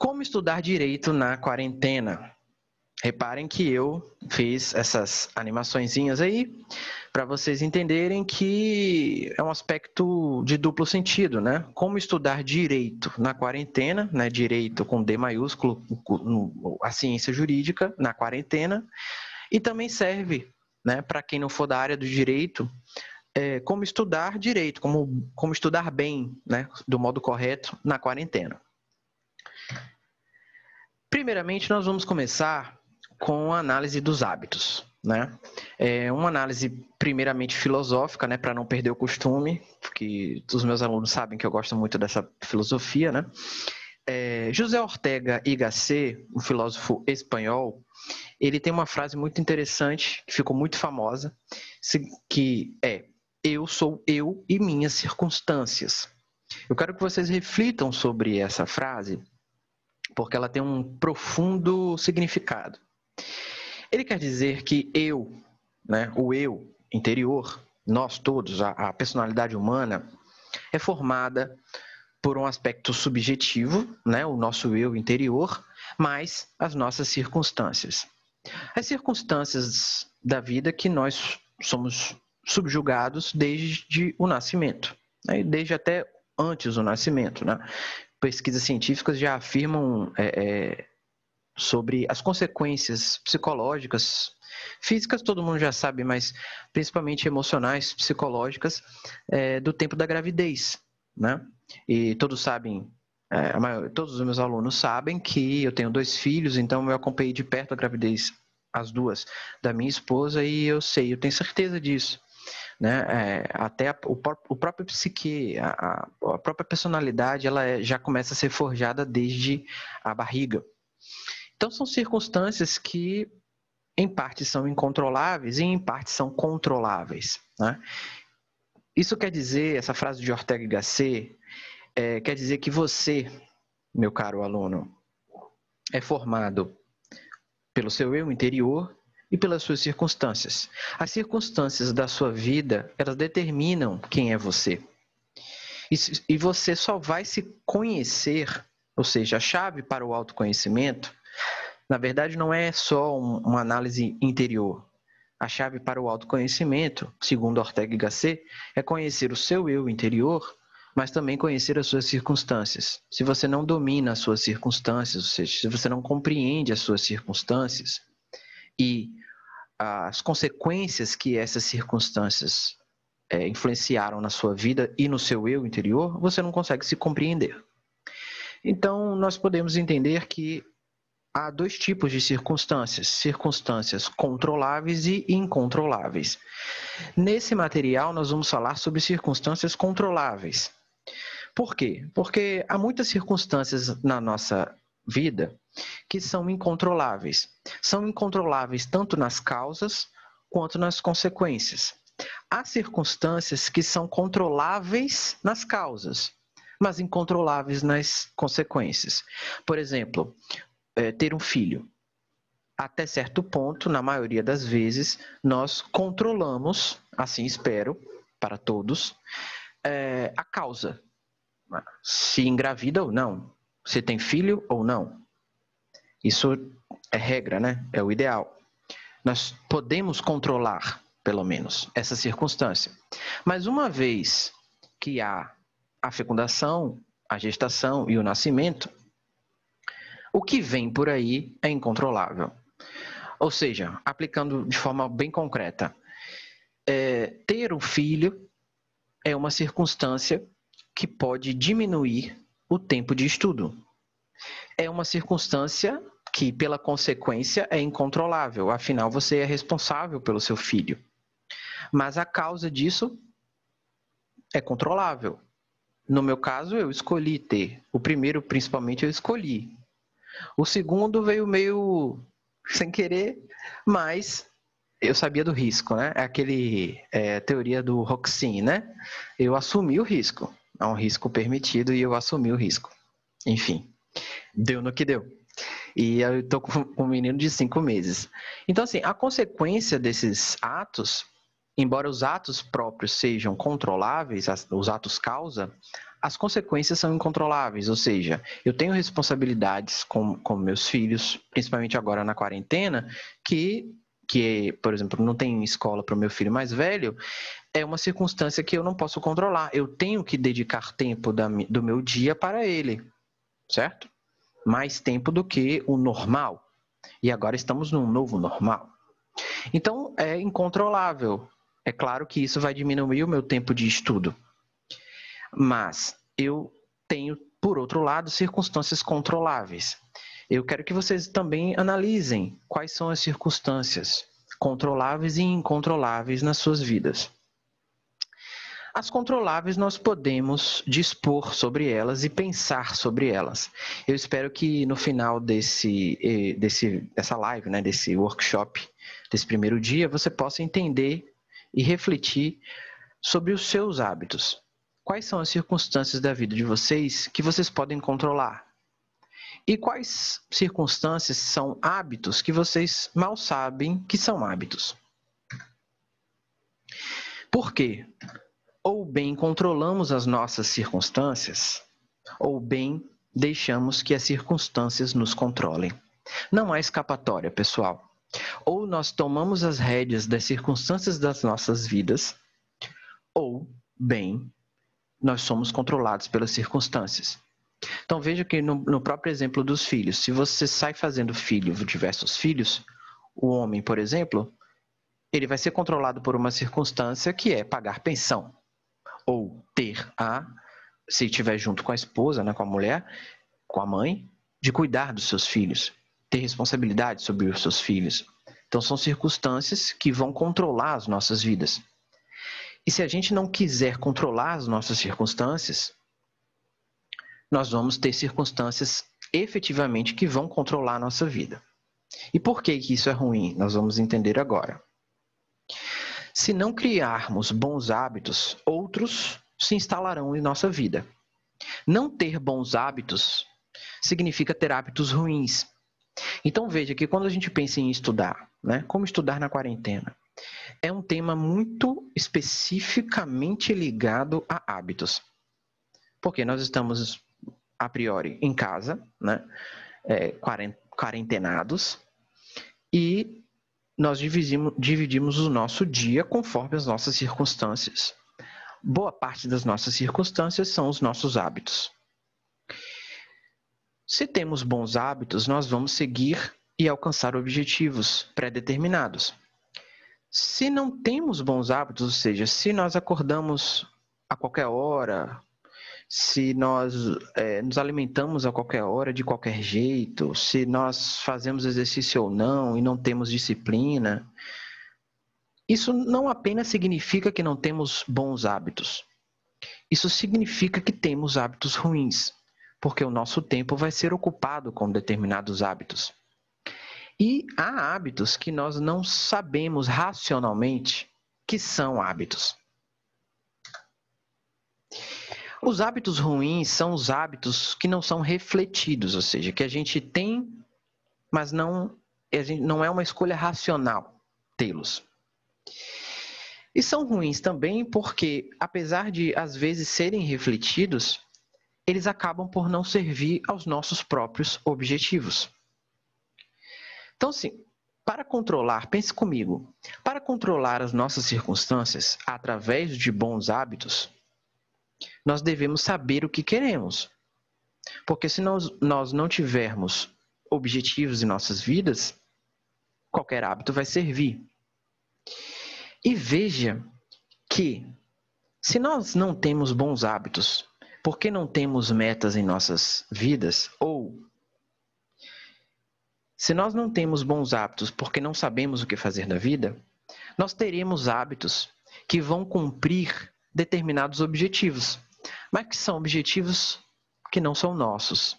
Como estudar direito na quarentena? Reparem que eu fiz essas animaçõezinhas aí para vocês entenderem que é um aspecto de duplo sentido, né? Como estudar direito na quarentena, né? Direito com D maiúsculo, a ciência jurídica na quarentena, e também serve, né, para quem não for da área do direito, como estudar direito, como estudar bem, né, do modo correto na quarentena. Primeiramente, nós vamos começar com a análise dos hábitos, né? Uma análise primeiramente filosófica, né, para não perder o costume, porque os meus alunos sabem que eu gosto muito dessa filosofia, né? José Ortega y Gasset, um filósofo espanhol, ele tem uma frase muito interessante, que ficou muito famosa, que é: eu sou eu e minhas circunstâncias. Eu quero que vocês reflitam sobre essa frase, porque ela tem um profundo significado. Ele quer dizer que eu, né, o eu interior, nós todos, a personalidade humana, é formada por um aspecto subjetivo, né, o nosso eu interior, mais as nossas circunstâncias. As circunstâncias da vida que nós somos subjugados desde o nascimento, né, desde até antes do nascimento, né? Pesquisas científicas já afirmam sobre as consequências psicológicas, físicas todo mundo já sabe, mas principalmente emocionais, psicológicas, do tempo da gravidez, né? E todos sabem, todos os meus alunos sabem que eu tenho 2 filhos, então eu acompanhei de perto a gravidez, as duas, da minha esposa, e eu tenho certeza disso. Né? Até o próprio psique, a própria personalidade, ela já começa a ser forjada desde a barriga. Então, são circunstâncias que, em parte, são incontroláveis e, em parte, são controláveis. Né? Isso quer dizer, essa frase de Ortega y Gasset, quer dizer que você, meu caro aluno, é formado pelo seu eu interior e pelas suas circunstâncias. As circunstâncias da sua vida, elas determinam quem é você. E você só vai se conhecer, ou seja, a chave para o autoconhecimento, na verdade, não é só uma análise interior. A chave para o autoconhecimento, segundo Ortega y Gasset, é conhecer o seu eu interior, mas também conhecer as suas circunstâncias. Se você não domina as suas circunstâncias, ou seja, se você não compreende as suas circunstâncias e as consequências que essas circunstâncias influenciaram na sua vida e no seu eu interior, você não consegue se compreender. Então, nós podemos entender que há 2 tipos de circunstâncias: circunstâncias controláveis e incontroláveis. Nesse material, nós vamos falar sobre circunstâncias controláveis. Por quê? Porque há muitas circunstâncias na nossa vida que são incontroláveis. São incontroláveis tanto nas causas quanto nas consequências. Há circunstâncias que são controláveis nas causas, mas incontroláveis nas consequências. Por exemplo, ter um filho. Até certo ponto, na maioria das vezes, nós controlamos, assim espero, para todos, a causa. Se engravida ou não, se tem filho ou não. Isso é regra, né? É o ideal. Nós podemos controlar, pelo menos, essa circunstância. Mas uma vez que há a fecundação, a gestação e o nascimento, o que vem por aí é incontrolável. Ou seja, aplicando de forma bem concreta, ter um filho é uma circunstância que pode diminuir o tempo de estudo. É uma circunstância que, pela consequência, é incontrolável. Afinal, você é responsável pelo seu filho. Mas a causa disso é controlável. No meu caso, eu escolhi ter. O primeiro, principalmente, eu escolhi. O segundo veio meio sem querer, mas eu sabia do risco, né? É aquele teoria do Roxin, né? Eu assumi o risco. É um risco permitido e eu assumi o risco. Enfim, deu no que deu. E eu estou com um menino de 5 meses. Então, assim, a consequência desses atos, embora os atos próprios sejam controláveis, os atos causa, as consequências são incontroláveis, ou seja, eu tenho responsabilidades com meus filhos, principalmente agora na quarentena, que, por exemplo, não tem escola para o meu filho mais velho, é uma circunstância que eu não posso controlar. Eu tenho que dedicar tempo do meu dia para ele, certo? Mais tempo do que o normal. E agora estamos num novo normal. Então, é incontrolável. É claro que isso vai diminuir o meu tempo de estudo. Mas eu tenho, por outro lado, circunstâncias controláveis. Eu quero que vocês também analisem quais são as circunstâncias controláveis e incontroláveis nas suas vidas. As controláveis nós podemos dispor sobre elas e pensar sobre elas. Eu espero que no final dessa live, né, desse workshop, desse primeiro dia, você possa entender e refletir sobre os seus hábitos. Quais são as circunstâncias da vida de vocês que vocês podem controlar? E quais circunstâncias são hábitos que vocês mal sabem que são hábitos? Por quê? Ou bem controlamos as nossas circunstâncias, ou bem deixamos que as circunstâncias nos controlem. Não há escapatória, pessoal. Ou nós tomamos as rédeas das circunstâncias das nossas vidas, ou bem nós somos controlados pelas circunstâncias. Então veja que no próprio exemplo dos filhos, se você sai fazendo diversos filhos, o homem, por exemplo, ele vai ser controlado por uma circunstância que é pagar pensão. Ou se estiver junto com a esposa, né, com a mulher, com a mãe, de cuidar dos seus filhos, ter responsabilidade sobre os seus filhos. Então são circunstâncias que vão controlar as nossas vidas. E se a gente não quiser controlar as nossas circunstâncias, nós vamos ter circunstâncias efetivamente que vão controlar a nossa vida. E por que isso é ruim? Nós vamos entender agora. Se não criarmos bons hábitos, outros se instalarão em nossa vida. Não ter bons hábitos significa ter hábitos ruins. Então veja que quando a gente pensa em estudar, né, como estudar na quarentena, é um tema muito especificamente ligado a hábitos. Porque nós estamos, a priori, em casa, né, quarentenados, e nós dividimos o nosso dia conforme as nossas circunstâncias. Boa parte das nossas circunstâncias são os nossos hábitos. Se temos bons hábitos, nós vamos seguir e alcançar objetivos pré-determinados. Se não temos bons hábitos, ou seja, se nós acordamos a qualquer hora, se nós nos alimentamos a qualquer hora, de qualquer jeito, se nós fazemos exercício ou não e não temos disciplina, isso não apenas significa que não temos bons hábitos. Isso significa que temos hábitos ruins, porque o nosso tempo vai ser ocupado com determinados hábitos. E há hábitos que nós não sabemos racionalmente que são hábitos. Os hábitos ruins são os hábitos que não são refletidos, ou seja, que a gente tem, mas não é uma escolha racional tê-los. E são ruins também porque, apesar de às vezes serem refletidos, eles acabam por não servir aos nossos próprios objetivos. Então, assim, pense comigo, para controlar as nossas circunstâncias através de bons hábitos, nós devemos saber o que queremos. Porque se nós não tivermos objetivos em nossas vidas, qualquer hábito vai servir. E veja que, se nós não temos bons hábitos, porque não temos metas em nossas vidas, ou se nós não temos bons hábitos porque não sabemos o que fazer na vida, nós teremos hábitos que vão cumprir determinados objetivos, mas que são objetivos que não são nossos.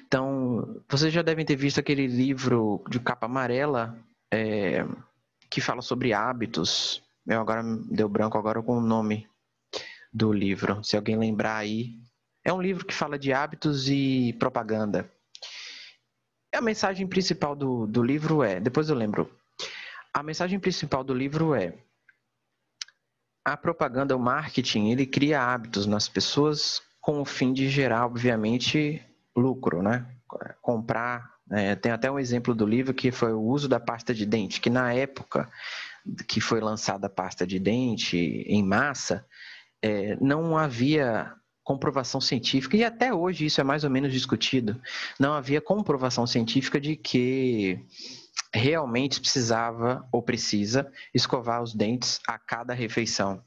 Então, vocês já devem ter visto aquele livro de capa amarela que fala sobre hábitos. Eu agora deu branco agora com o nome do livro. Se alguém lembrar aí, é um livro que fala de hábitos e propaganda. A mensagem principal do livro depois eu lembro. A mensagem principal do livro é: a propaganda, o marketing, ele cria hábitos nas pessoas com o fim de gerar, obviamente, lucro, né? Comprar. Tem até um exemplo do livro que foi o uso da pasta de dente, que na época que foi lançada a pasta de dente em massa, não havia comprovação científica, e até hoje isso é mais ou menos discutido, não havia comprovação científica de que realmente precisava ou precisa escovar os dentes a cada refeição.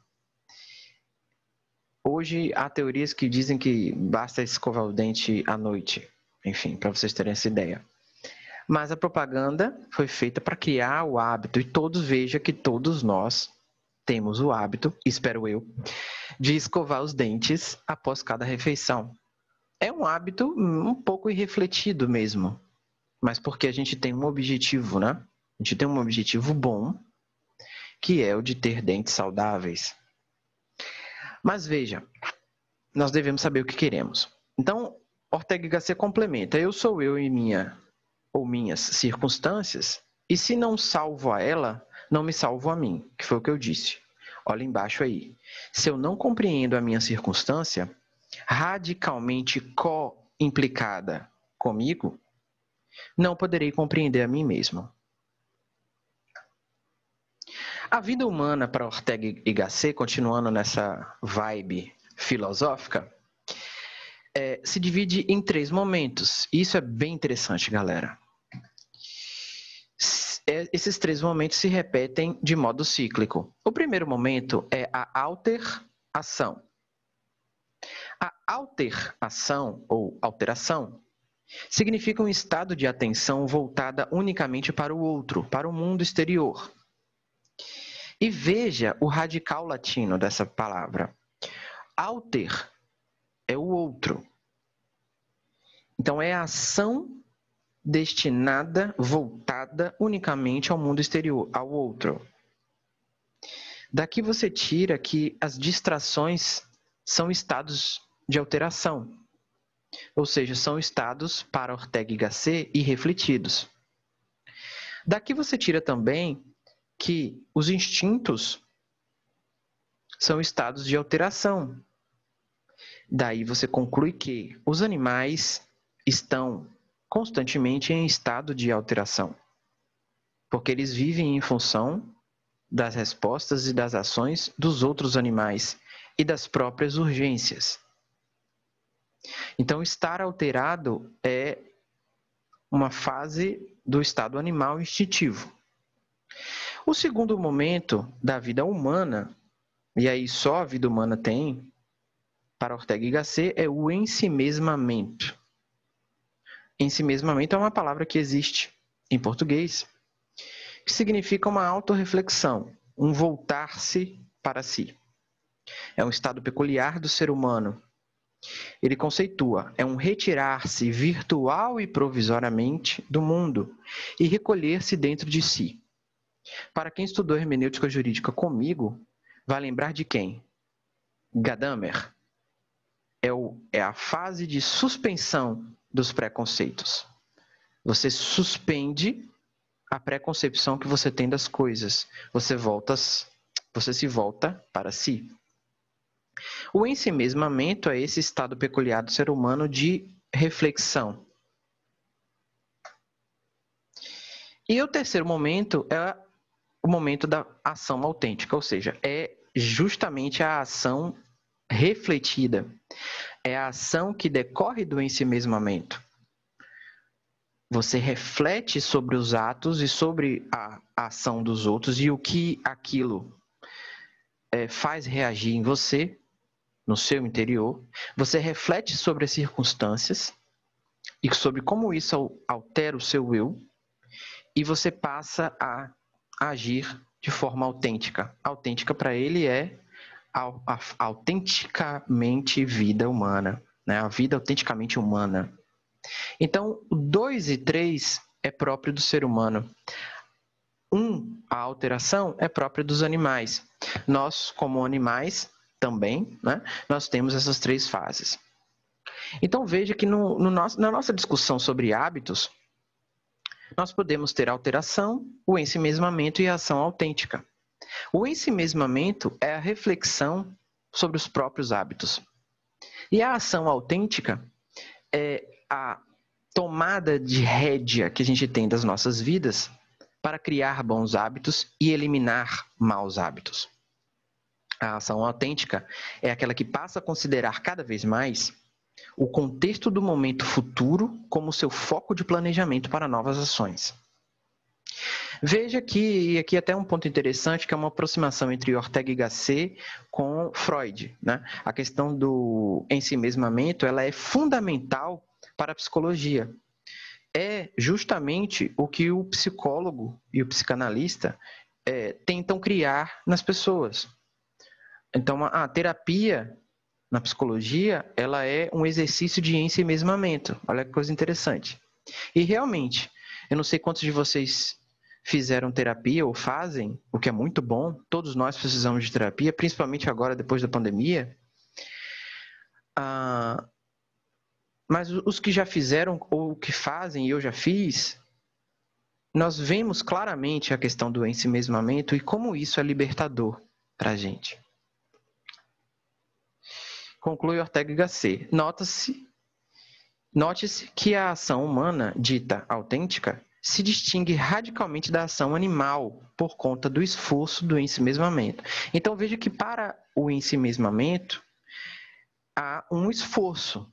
Hoje há teorias que dizem que basta escovar o dente à noite, enfim, para vocês terem essa ideia. Mas a propaganda foi feita para criar o hábito, e todos vejam que todos nós temos o hábito, espero eu, de escovar os dentes após cada refeição. É um hábito um pouco irrefletido mesmo, mas porque a gente tem um objetivo, né? A gente tem um objetivo bom, que é o de ter dentes saudáveis. Mas veja, nós devemos saber o que queremos. Então, Ortega y Gasset complementa: eu sou eu e minhas circunstâncias, e se não salvo a ela, não me salvo a mim, que foi o que eu disse. Olha embaixo aí. Se eu não compreendo a minha circunstância, radicalmente co-implicada comigo, não poderei compreender a mim mesmo. A vida humana, para Ortega y Gasset, continuando nessa vibe filosófica, se divide em 3 momentos. Isso é bem interessante, galera. Esses 3 momentos se repetem de modo cíclico. O primeiro momento é a alteração. A alteração ou alteração significa um estado de atenção voltada unicamente para o outro, para o mundo exterior. E veja o radical latino dessa palavra. Alter é o outro. Então é a ação destinada, voltada unicamente ao mundo exterior, ao outro. Daqui você tira que as distrações são estados de alteração, ou seja, são estados, para Ortega y Gasset, irrefletidos. Daqui você tira também que os instintos são estados de alteração. Daí você conclui que os animais estão constantemente em estado de alteração, porque eles vivem em função das respostas e das ações dos outros animais e das próprias urgências. Então, estar alterado é uma fase do estado animal instintivo. O segundo momento da vida humana, e aí só a vida humana tem, para Ortega y Gasset, é o ensimesmamento. Ensimesmamento é uma palavra que existe em português, que significa uma autorreflexão, um voltar-se para si. É um estado peculiar do ser humano. Ele conceitua, é um retirar-se virtual e provisoriamente do mundo e recolher-se dentro de si. Para quem estudou hermenêutica jurídica comigo, vai lembrar de quem? Gadamer. É a fase de suspensão dos preconceitos. Você suspende a preconcepção que você tem das coisas. Você se volta para si. O ensimesmamento é esse estado peculiar do ser humano de reflexão. E o terceiro momento é o momento da ação autêntica, ou seja, é justamente a ação refletida. É a ação que decorre do ensimesmamento. Você reflete sobre os atos e sobre a ação dos outros e o que aquilo faz reagir em você, no seu interior. Você reflete sobre as circunstâncias e sobre como isso altera o seu eu, e você passa a agir de forma autêntica. Autêntica para ele é autenticamente vida humana, né? A vida autenticamente humana. Então, o 2 e 3 é próprio do ser humano. A alteração é própria dos animais. Nós, como animais, também, né? Nós temos essas 3 fases. Então, veja que na nossa discussão sobre hábitos, nós podemos ter alteração, o ensimesmamento e a ação autêntica. O ensimesmamento é a reflexão sobre os próprios hábitos. E a ação autêntica é a tomada de rédea que a gente tem das nossas vidas para criar bons hábitos e eliminar maus hábitos. A ação autêntica é aquela que passa a considerar cada vez mais o contexto do momento futuro como seu foco de planejamento para novas ações. Veja que, e aqui até um ponto interessante, que é uma aproximação entre Ortega y Gasset com Freud, né? A questão do ensimesmamento, ela é fundamental para a psicologia. É justamente o que o psicólogo e o psicanalista tentam criar nas pessoas. Então, a terapia na psicologia, ela é um exercício de ensimesmamento. Olha que coisa interessante. E realmente, eu não sei quantos de vocês fizeram terapia ou fazem, o que é muito bom. Todos nós precisamos de terapia, principalmente agora, depois da pandemia. Mas os que já fizeram ou que fazem, e eu já fiz, nós vemos claramente a questão do ensimesmamento e como isso é libertador para a gente. Conclui Ortega y Gasset. Note-se que a ação humana, dita autêntica, se distingue radicalmente da ação animal por conta do esforço do ensimesmamento. Então, veja que para o ensimesmamento há um esforço.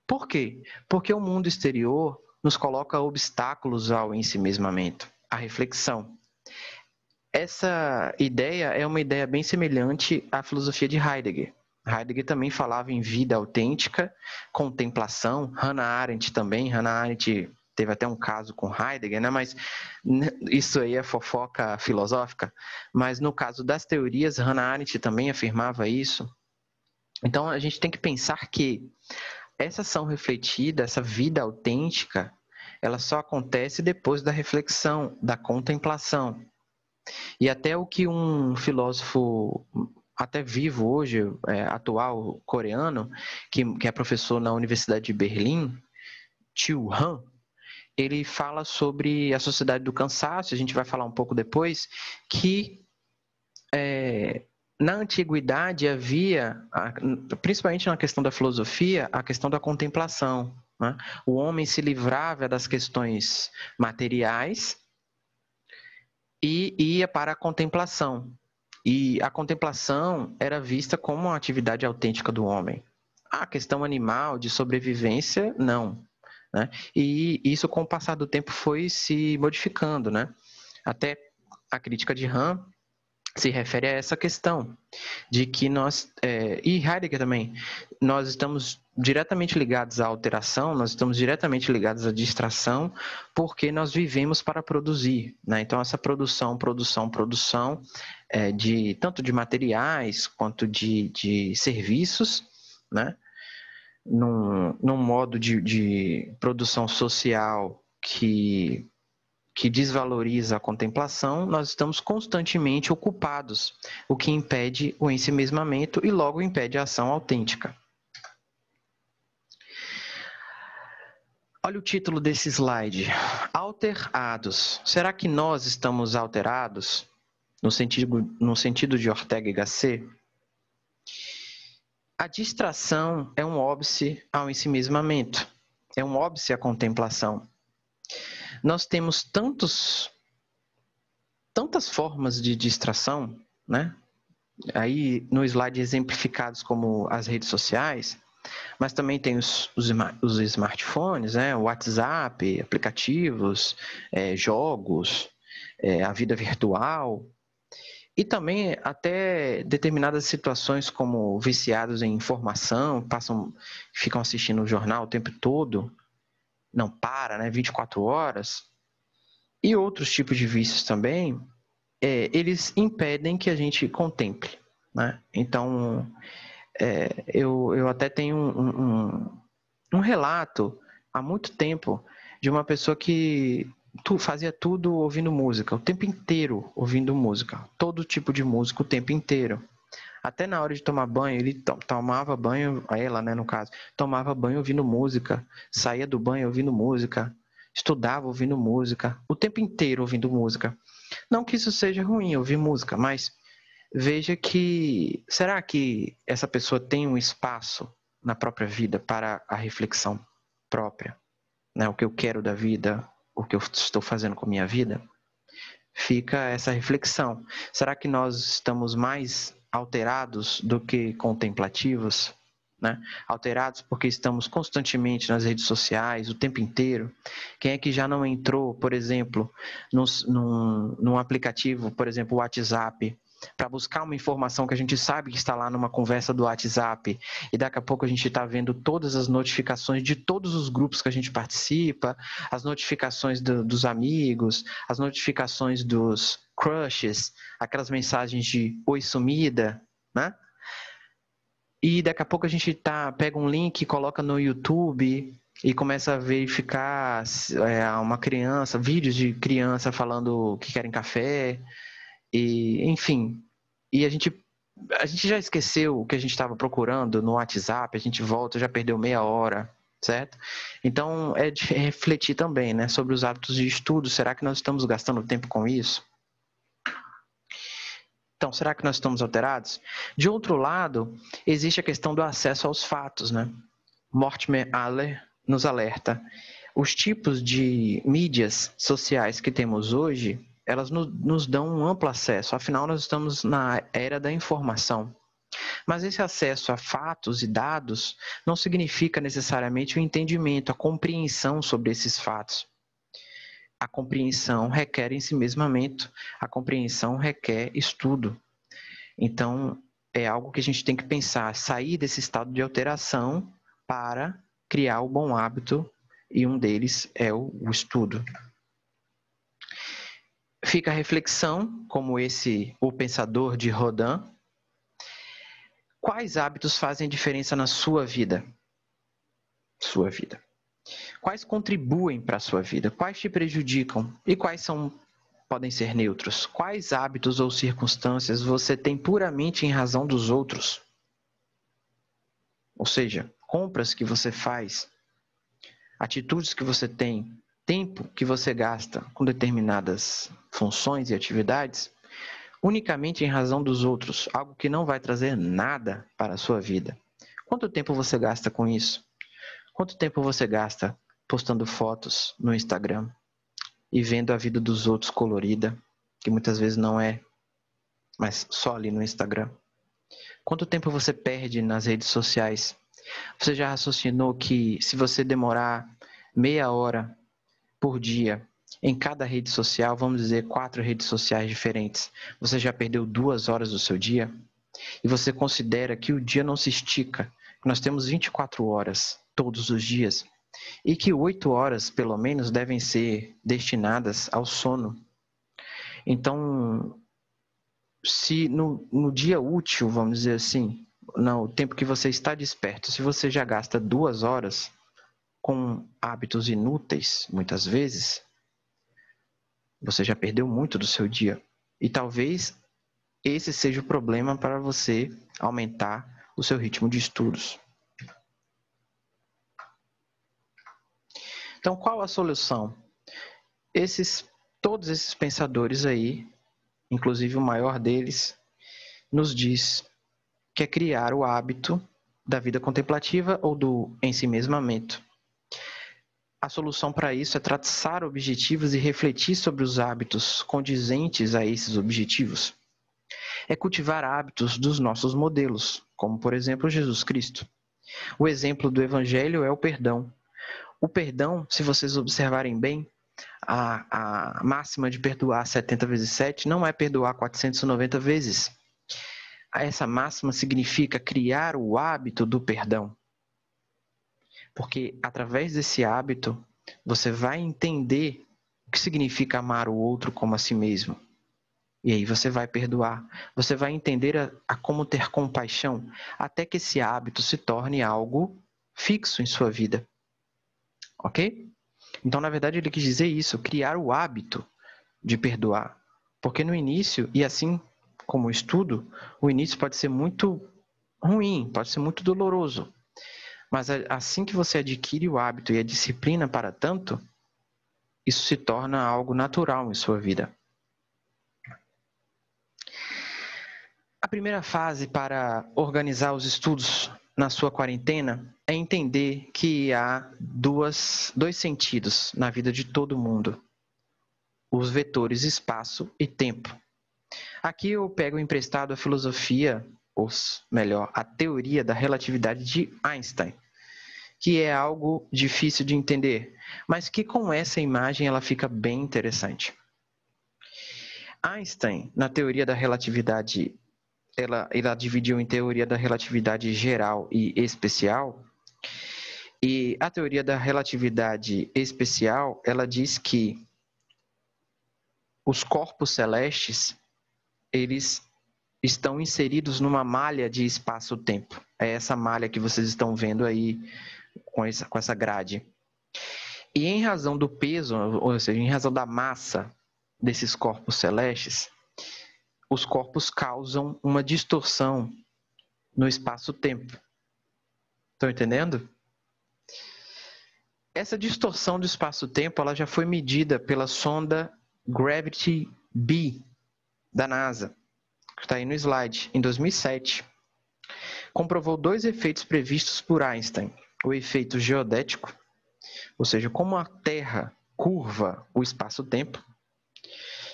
Por quê? Porque o mundo exterior nos coloca obstáculos ao ensimesmamento, à reflexão. Essa ideia é uma ideia bem semelhante à filosofia de Heidegger. Heidegger também falava em vida autêntica, contemplação. Hannah Arendt também. Hannah Arendt teve até um caso com Heidegger, né? Mas isso aí é fofoca filosófica. Mas no caso das teorias, Hannah Arendt também afirmava isso. Então a gente tem que pensar que essa ação refletida, essa vida autêntica, ela só acontece depois da reflexão, da contemplação. E até o que um filósofo até vivo hoje, atual coreano, que é professor na Universidade de Berlim, Chiu Han, ele fala sobre a sociedade do cansaço, a gente vai falar um pouco depois, que na antiguidade havia, principalmente na questão da filosofia, a questão da contemplação, né? O homem se livrava das questões materiais e ia para a contemplação. E a contemplação era vista como uma atividade autêntica do homem. A questão animal, de sobrevivência, não. Né? E isso, com o passar do tempo, foi se modificando. Né? Até a crítica de Han se refere a essa questão, de que nós, e Heidegger também, nós estamos diretamente ligados à alteração, nós estamos diretamente ligados à distração, porque nós vivemos para produzir, né? Então essa produção, tanto de materiais quanto de serviços, né? Num modo de produção social que desvaloriza a contemplação, nós estamos constantemente ocupados, o que impede o ensimesmamento e logo impede a ação autêntica. Olha o título desse slide, alterados. Será que nós estamos alterados no sentido de Ortega y Gasset? A distração é um óbice ao ensimesmamento, é um óbice à contemplação. Nós temos tantas formas de distração, né? Aí no slide exemplificados como as redes sociais, mas também tem os smartphones, né? O WhatsApp, aplicativos, jogos, a vida virtual, e também até determinadas situações como viciados em informação, ficam assistindo o jornal o tempo todo, não para, né? 24 horas. E outros tipos de vícios também, eles impedem que a gente contemple, né? Então, eu até tenho um relato há muito tempo de uma pessoa que fazia tudo ouvindo música, o tempo inteiro ouvindo música, todo tipo de música o tempo inteiro. Até na hora de tomar banho, ele tomava banho, ela, né, no caso, tomava banho ouvindo música, saía do banho ouvindo música, estudava ouvindo música, o tempo inteiro ouvindo música. Não que isso seja ruim, ouvir música, mas veja que será que essa pessoa tem um espaço na própria vida para a reflexão própria, né? O que eu quero da vida, o que eu estou fazendo com a minha vida? Fica essa reflexão. Será que nós estamos mais alterados do que contemplativos? Né? Alterados porque estamos constantemente nas redes sociais, o tempo inteiro. Quem é que já não entrou, por exemplo, num aplicativo, por exemplo, o WhatsApp, para buscar uma informação que a gente sabe que está lá numa conversa do WhatsApp, e daqui a pouco a gente está vendo todas as notificações de todos os grupos que a gente participa, as notificações dos amigos, as notificações dos crushes, aquelas mensagens de oi sumida, né? E daqui a pouco a gente pega um link, coloca no YouTube e começa a verificar uma criança, vídeos de criança falando que querem café, e enfim. E a gente já esqueceu o que a gente estava procurando no WhatsApp, a gente volta, já perdeu meia hora, certo? Então é de refletir também, né, sobre os hábitos de estudo. Será que nós estamos gastando tempo com isso? Então, será que nós estamos alterados? De outro lado, existe a questão do acesso aos fatos, né? Mortimer Adler nos alerta. Os tipos de mídias sociais que temos hoje, elas nos dão um amplo acesso. Afinal, nós estamos na era da informação. Mas esse acesso a fatos e dados não significa necessariamente o entendimento, a compreensão sobre esses fatos. A compreensão requer ensimismamento, a compreensão requer estudo. Então, é algo que a gente tem que pensar, sair desse estado de alteração para criar o bom hábito, e um deles é o estudo. Fica a reflexão, como o pensador de Rodin. Quais hábitos fazem diferença na sua vida? Sua vida. Quais contribuem para a sua vida? Quais te prejudicam? E quais podem ser neutros? Quais hábitos ou circunstâncias você tem puramente em razão dos outros? Ou seja, compras que você faz, atitudes que você tem, tempo que você gasta com determinadas funções e atividades, unicamente em razão dos outros, algo que não vai trazer nada para a sua vida. Quanto tempo você gasta com isso? Quanto tempo você gasta postando fotos no Instagram e vendo a vida dos outros colorida, que muitas vezes não é, mas só ali no Instagram? Quanto tempo você perde nas redes sociais? Você já raciocinou que se você demorar meia hora por dia em cada rede social, vamos dizer 4 redes sociais diferentes, você já perdeu 2 horas do seu dia? E você considera que o dia não se estica, que nós temos 24 horas todos os dias, e que 8 horas, pelo menos, devem ser destinadas ao sono. Então, se no dia útil, vamos dizer assim, no tempo que você está desperto, se você já gasta 2 horas com hábitos inúteis, muitas vezes, você já perdeu muito do seu dia. E talvez esse seja o problema para você aumentar o seu ritmo de estudos. Então, qual a solução? Todos esses pensadores aí, inclusive o maior deles, nos diz que é criar o hábito da vida contemplativa ou do ensimesmamento. A solução para isso é traçar objetivos e refletir sobre os hábitos condizentes a esses objetivos. É cultivar hábitos dos nossos modelos, como, por exemplo, Jesus Cristo. O exemplo do Evangelho é o perdão. O perdão, se vocês observarem bem, a máxima de perdoar 70 vezes 7 não é perdoar 490 vezes. Essa máxima significa criar o hábito do perdão. Porque através desse hábito, você vai entender o que significa amar o outro como a si mesmo. E aí você vai perdoar. Você vai entender a como ter compaixão, até que esse hábito se torne algo fixo em sua vida. Ok? Então, na verdade, ele quis dizer isso, criar o hábito de perdoar. Porque no início, e assim como o estudo, o início pode ser muito ruim, pode ser muito doloroso. Mas assim que você adquire o hábito e a disciplina para tanto, isso se torna algo natural em sua vida. primeira fase para organizar os estudos na sua quarentena é entender que há dois sentidos na vida de todo mundo: os vetores espaço e tempo. Aqui eu pego emprestado a filosofia, ou melhor, a teoria da relatividade de Einstein, que é algo difícil de entender, mas que com essa imagem ela fica bem interessante. Einstein, na teoria da relatividade, ela dividiu em teoria da relatividade geral e especial. E a teoria da relatividade especial, ela diz que os corpos celestes, eles estão inseridos numa malha de espaço-tempo. É essa malha que vocês estão vendo aí com essa grade. E em razão do peso, ou seja, em razão da massa desses corpos celestes, os corpos causam uma distorção no espaço-tempo. Estão entendendo? Essa distorção do espaço-tempo ela já foi medida pela sonda Gravity B da NASA, que está aí no slide, em 2007. Comprovou dois efeitos previstos por Einstein: o efeito geodético, ou seja, como a Terra curva o espaço-tempo,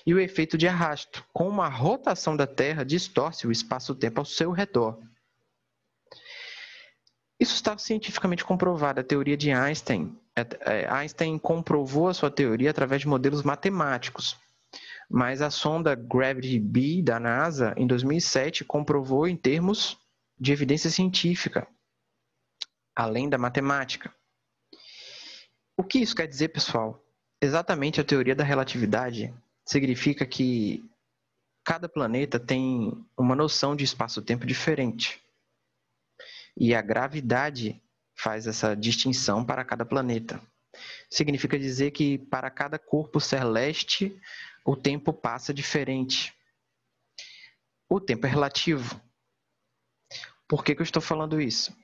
e o efeito de arrasto, como a rotação da Terra distorce o espaço-tempo ao seu redor. Isso está cientificamente comprovado. A teoria de Einstein, Einstein comprovou a sua teoria através de modelos matemáticos, mas a sonda Gravity B da NASA, em 2007, comprovou em termos de evidência científica, além da matemática. O que isso quer dizer, pessoal? Exatamente, a teoria da relatividade significa que cada planeta tem uma noção de espaço-tempo diferente. E a gravidade faz essa distinção para cada planeta. Significa dizer que para cada corpo celeste, o tempo passa diferente. O tempo é relativo. Por que eu estou falando isso?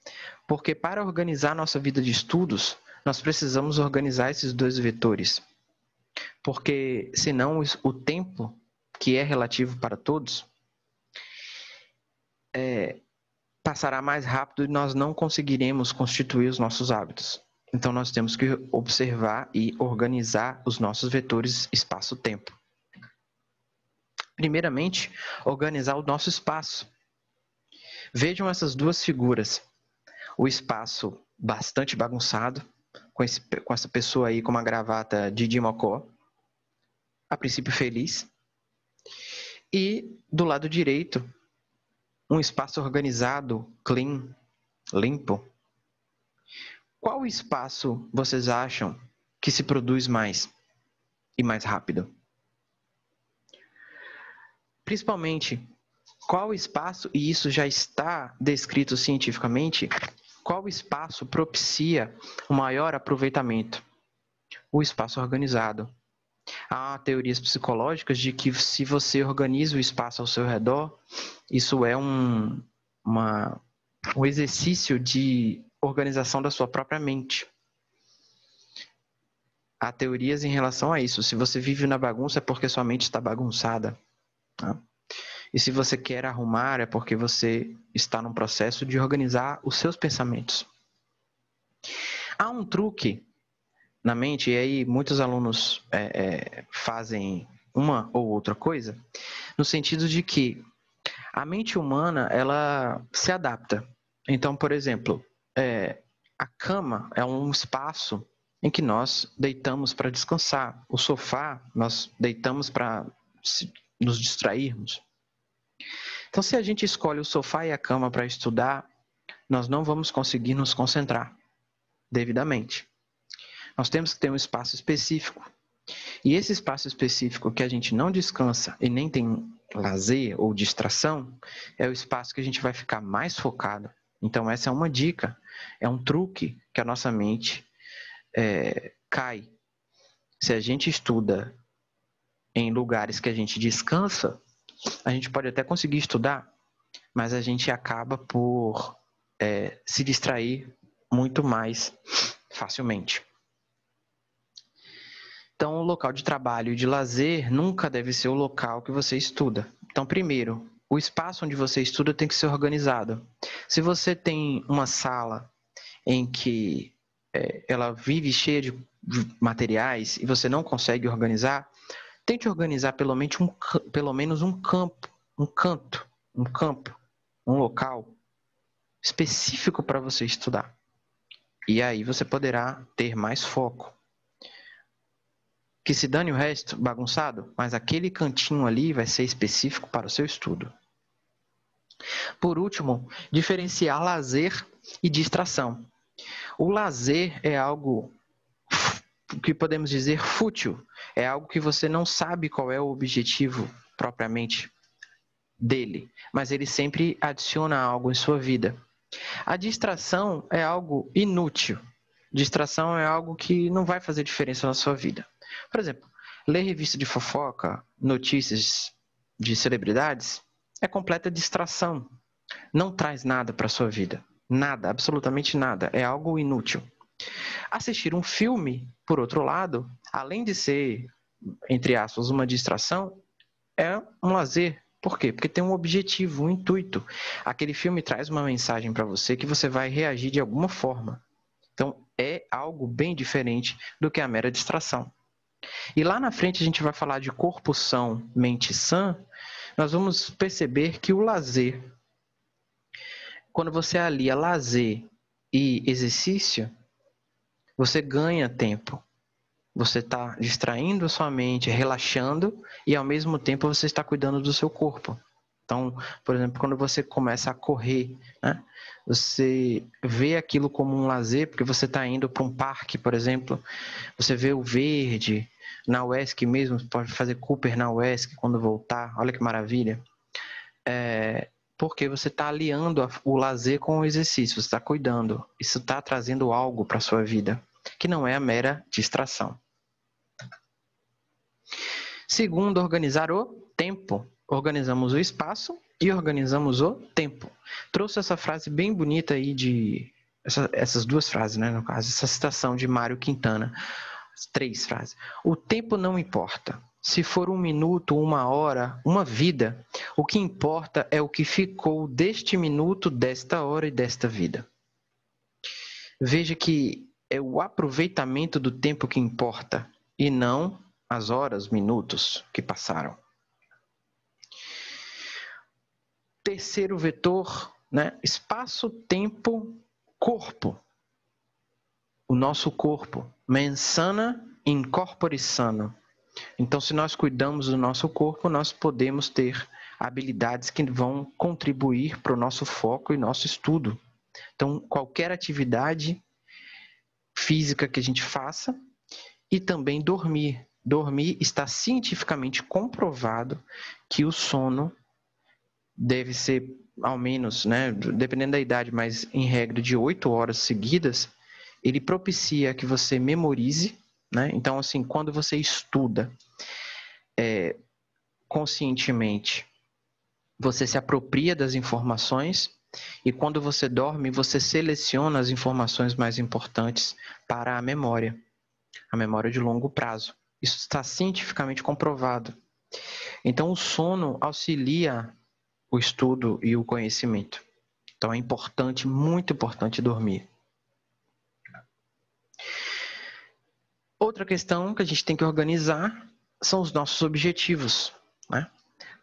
Porque para organizar nossa vida de estudos, nós precisamos organizar esses dois vetores. Porque senão o tempo, que é relativo para todos, passará mais rápido e nós não conseguiremos constituir os nossos hábitos. Então, nós temos que observar e organizar os nossos vetores espaço-tempo. Primeiramente, organizar o nosso espaço. Vejam essas duas figuras. O espaço bastante bagunçado, com essa pessoa aí com uma gravata Didi Mocó, a princípio feliz. E do lado direito, um espaço organizado, clean, limpo. Qual espaço vocês acham que se produz mais e mais rápido? Principalmente, qual espaço, e isso já está descrito cientificamente, qual espaço propicia o maior aproveitamento? O espaço organizado. Há teorias psicológicas de que se você organiza o espaço ao seu redor, isso é um exercício de organização da sua própria mente. Há teorias em relação a isso. Se você vive na bagunça é porque sua mente está bagunçada. Tá? E se você quer arrumar é porque você está num processo de organizar os seus pensamentos. Há um truque na mente, e aí muitos alunos fazem uma ou outra coisa, no sentido de que a mente humana, ela se adapta. Então, por exemplo, a cama é um espaço em que nós deitamos para descansar. O sofá, nós deitamos para nos distrairmos. Então, se a gente escolhe o sofá e a cama para estudar, nós não vamos conseguir nos concentrar devidamente. Nós temos que ter um espaço específico. E esse espaço específico que a gente não descansa e nem tem lazer ou distração, é o espaço que a gente vai ficar mais focado. Então, essa é uma dica, é um truque que a nossa mente cai. Se a gente estuda em lugares que a gente descansa, a gente pode até conseguir estudar, mas a gente acaba por se distrair muito mais facilmente. Então, o local de trabalho e de lazer nunca deve ser o local que você estuda. Então, primeiro, o espaço onde você estuda tem que ser organizado. Se você tem uma sala em que ela vive cheia de materiais e você não consegue organizar, tente organizar pelo menos um canto, um local específico para você estudar. E aí você poderá ter mais foco. Que se dane o resto, bagunçado, mas aquele cantinho ali vai ser específico para o seu estudo. Por último, diferenciar lazer e distração. O lazer é algo que podemos dizer fútil, é algo que você não sabe qual é o objetivo propriamente dele, mas ele sempre adiciona algo em sua vida. A distração é algo inútil. Distração é algo que não vai fazer diferença na sua vida. Por exemplo, ler revista de fofoca, notícias de celebridades, é completa distração. Não traz nada para a sua vida. Nada, absolutamente nada. É algo inútil. Assistir um filme, por outro lado, além de ser, entre aspas, uma distração, é um lazer. Por quê? Porque tem um objetivo, um intuito. Aquele filme traz uma mensagem para você que você vai reagir de alguma forma. Então, é algo bem diferente do que a mera distração. E lá na frente a gente vai falar de corpo são, mente sã. Nós vamos perceber que o lazer, quando você alia lazer e exercício, você ganha tempo. Você está distraindo a sua mente, relaxando e ao mesmo tempo você está cuidando do seu corpo. Então, por exemplo, quando você começa a correr, né, você vê aquilo como um lazer, porque você está indo para um parque, por exemplo, você vê o verde, na UESC mesmo, você pode fazer Cooper na UESC quando voltar, olha que maravilha. Porque você está aliando o lazer com o exercício, você está cuidando, isso está trazendo algo para a sua vida, que não é a mera distração. Segundo, organizar o tempo. Organizamos o espaço e organizamos o tempo. Trouxe essa frase bem bonita aí essas duas frases, né, no caso, essa citação de Mário Quintana. 3 frases. O tempo não importa. Se for 1 minuto, 1 hora, uma vida, o que importa é o que ficou deste minuto, desta hora e desta vida. Veja que é o aproveitamento do tempo que importa e não as horas, minutos que passaram. Terceiro vetor, né? Espaço, tempo, corpo. O nosso corpo. Mens sana in corpore sano. Então, se nós cuidamos do nosso corpo, nós podemos ter habilidades que vão contribuir para o nosso foco e nosso estudo. Então, qualquer atividade física que a gente faça e também dormir. Dormir está cientificamente comprovado que o sono deve ser, ao menos, né, dependendo da idade, mas em regra de 8 horas seguidas, ele propicia que você memorize, né? Então, assim, quando você estuda conscientemente, você se apropria das informações e quando você dorme, você seleciona as informações mais importantes para a memória de longo prazo. Isso está cientificamente comprovado. Então, o sono auxilia o estudo e o conhecimento. Então, é importante, muito importante dormir. Outra questão que a gente tem que organizar são os nossos objetivos, né?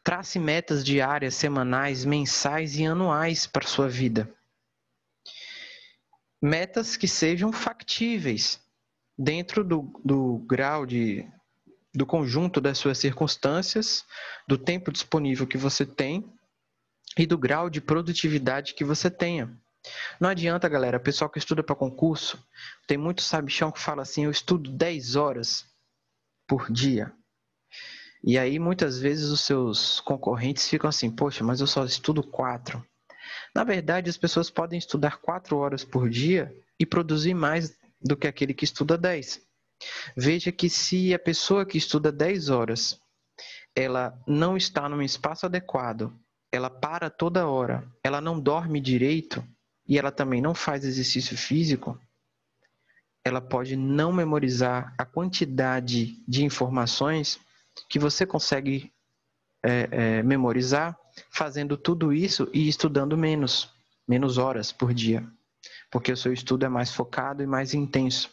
Trace metas diárias, semanais, mensais e anuais para a sua vida. Metas que sejam factíveis dentro do grau do conjunto das suas circunstâncias, do tempo disponível que você tem e do grau de produtividade que você tenha. Não adianta, galera, pessoal que estuda para concurso, tem muito sabichão que fala assim, eu estudo 10 horas por dia. E aí, muitas vezes, os seus concorrentes ficam assim, poxa, mas eu só estudo 4. Na verdade, as pessoas podem estudar 4 horas por dia e produzir mais do que aquele que estuda 10. Veja que se a pessoa que estuda 10 horas, ela não está num espaço adequado, ela para toda hora, ela não dorme direito e ela também não faz exercício físico, ela pode não memorizar a quantidade de informações que você consegue memorizar fazendo tudo isso e estudando menos horas por dia, porque o seu estudo é mais focado e mais intenso.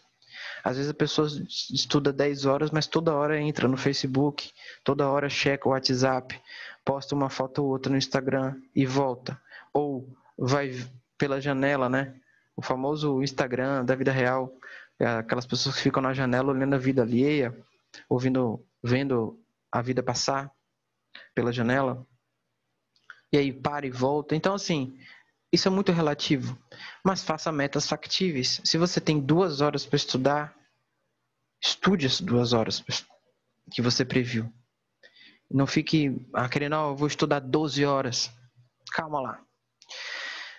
Às vezes a pessoa estuda 10 horas, mas toda hora entra no Facebook, toda hora checa o WhatsApp, posta uma foto ou outra no Instagram e volta. Ou vai pela janela, né? O famoso Instagram da vida real, aquelas pessoas que ficam na janela olhando a vida alheia, vendo a vida passar pela janela, e aí para e volta. Então, assim, isso é muito relativo, mas faça metas factíveis. Se você tem 2 horas para estudar, estude as 2 horas que você previu. Não fique querendo, eu vou estudar 12 horas. Calma lá.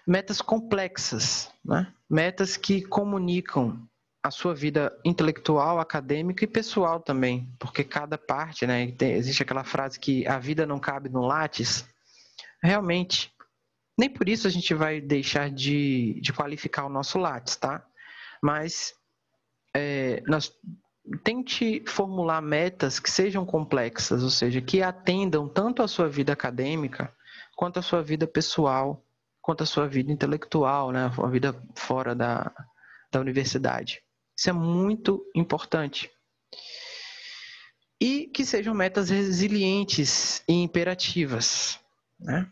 Metas complexas, né? Metas que comunicam a sua vida intelectual, acadêmica e pessoal também, porque cada parte, né? Existe aquela frase que a vida não cabe no látis. Realmente, nem por isso a gente vai deixar de qualificar o nosso látis, tá? Mas tente formular metas que sejam complexas, ou seja, que atendam tanto a sua vida acadêmica, quanto a sua vida pessoal, quanto a sua vida intelectual, né? A vida fora da universidade. Isso é muito importante. E que sejam metas resilientes e imperativas, né?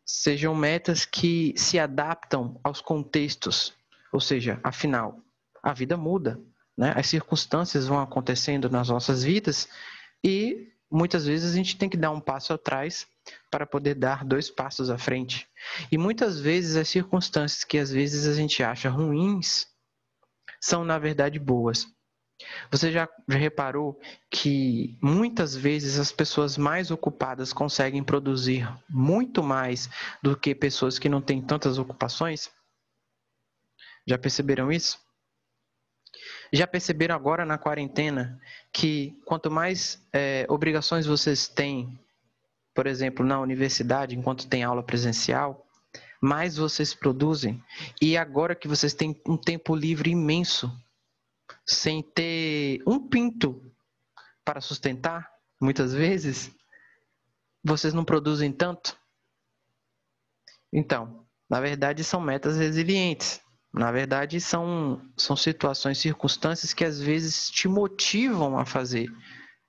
Sejam metas que se adaptam aos contextos, ou seja, afinal, a vida muda, né? As circunstâncias vão acontecendo nas nossas vidas e muitas vezes a gente tem que dar um passo atrás para poder dar 2 passos à frente. E muitas vezes as circunstâncias que às vezes a gente acha ruins são na verdade boas. Você já reparou que muitas vezes as pessoas mais ocupadas conseguem produzir muito mais do que pessoas que não têm tantas ocupações? Já perceberam isso? Já perceberam agora na quarentena que quanto mais obrigações vocês têm, por exemplo, na universidade, enquanto tem aula presencial, mais vocês produzem? E agora que vocês têm um tempo livre imenso, sem ter um pinto para sustentar, muitas vezes, vocês não produzem tanto? Então, na verdade, são metas resilientes. Na verdade, são situações, circunstâncias que às vezes te motivam a fazer.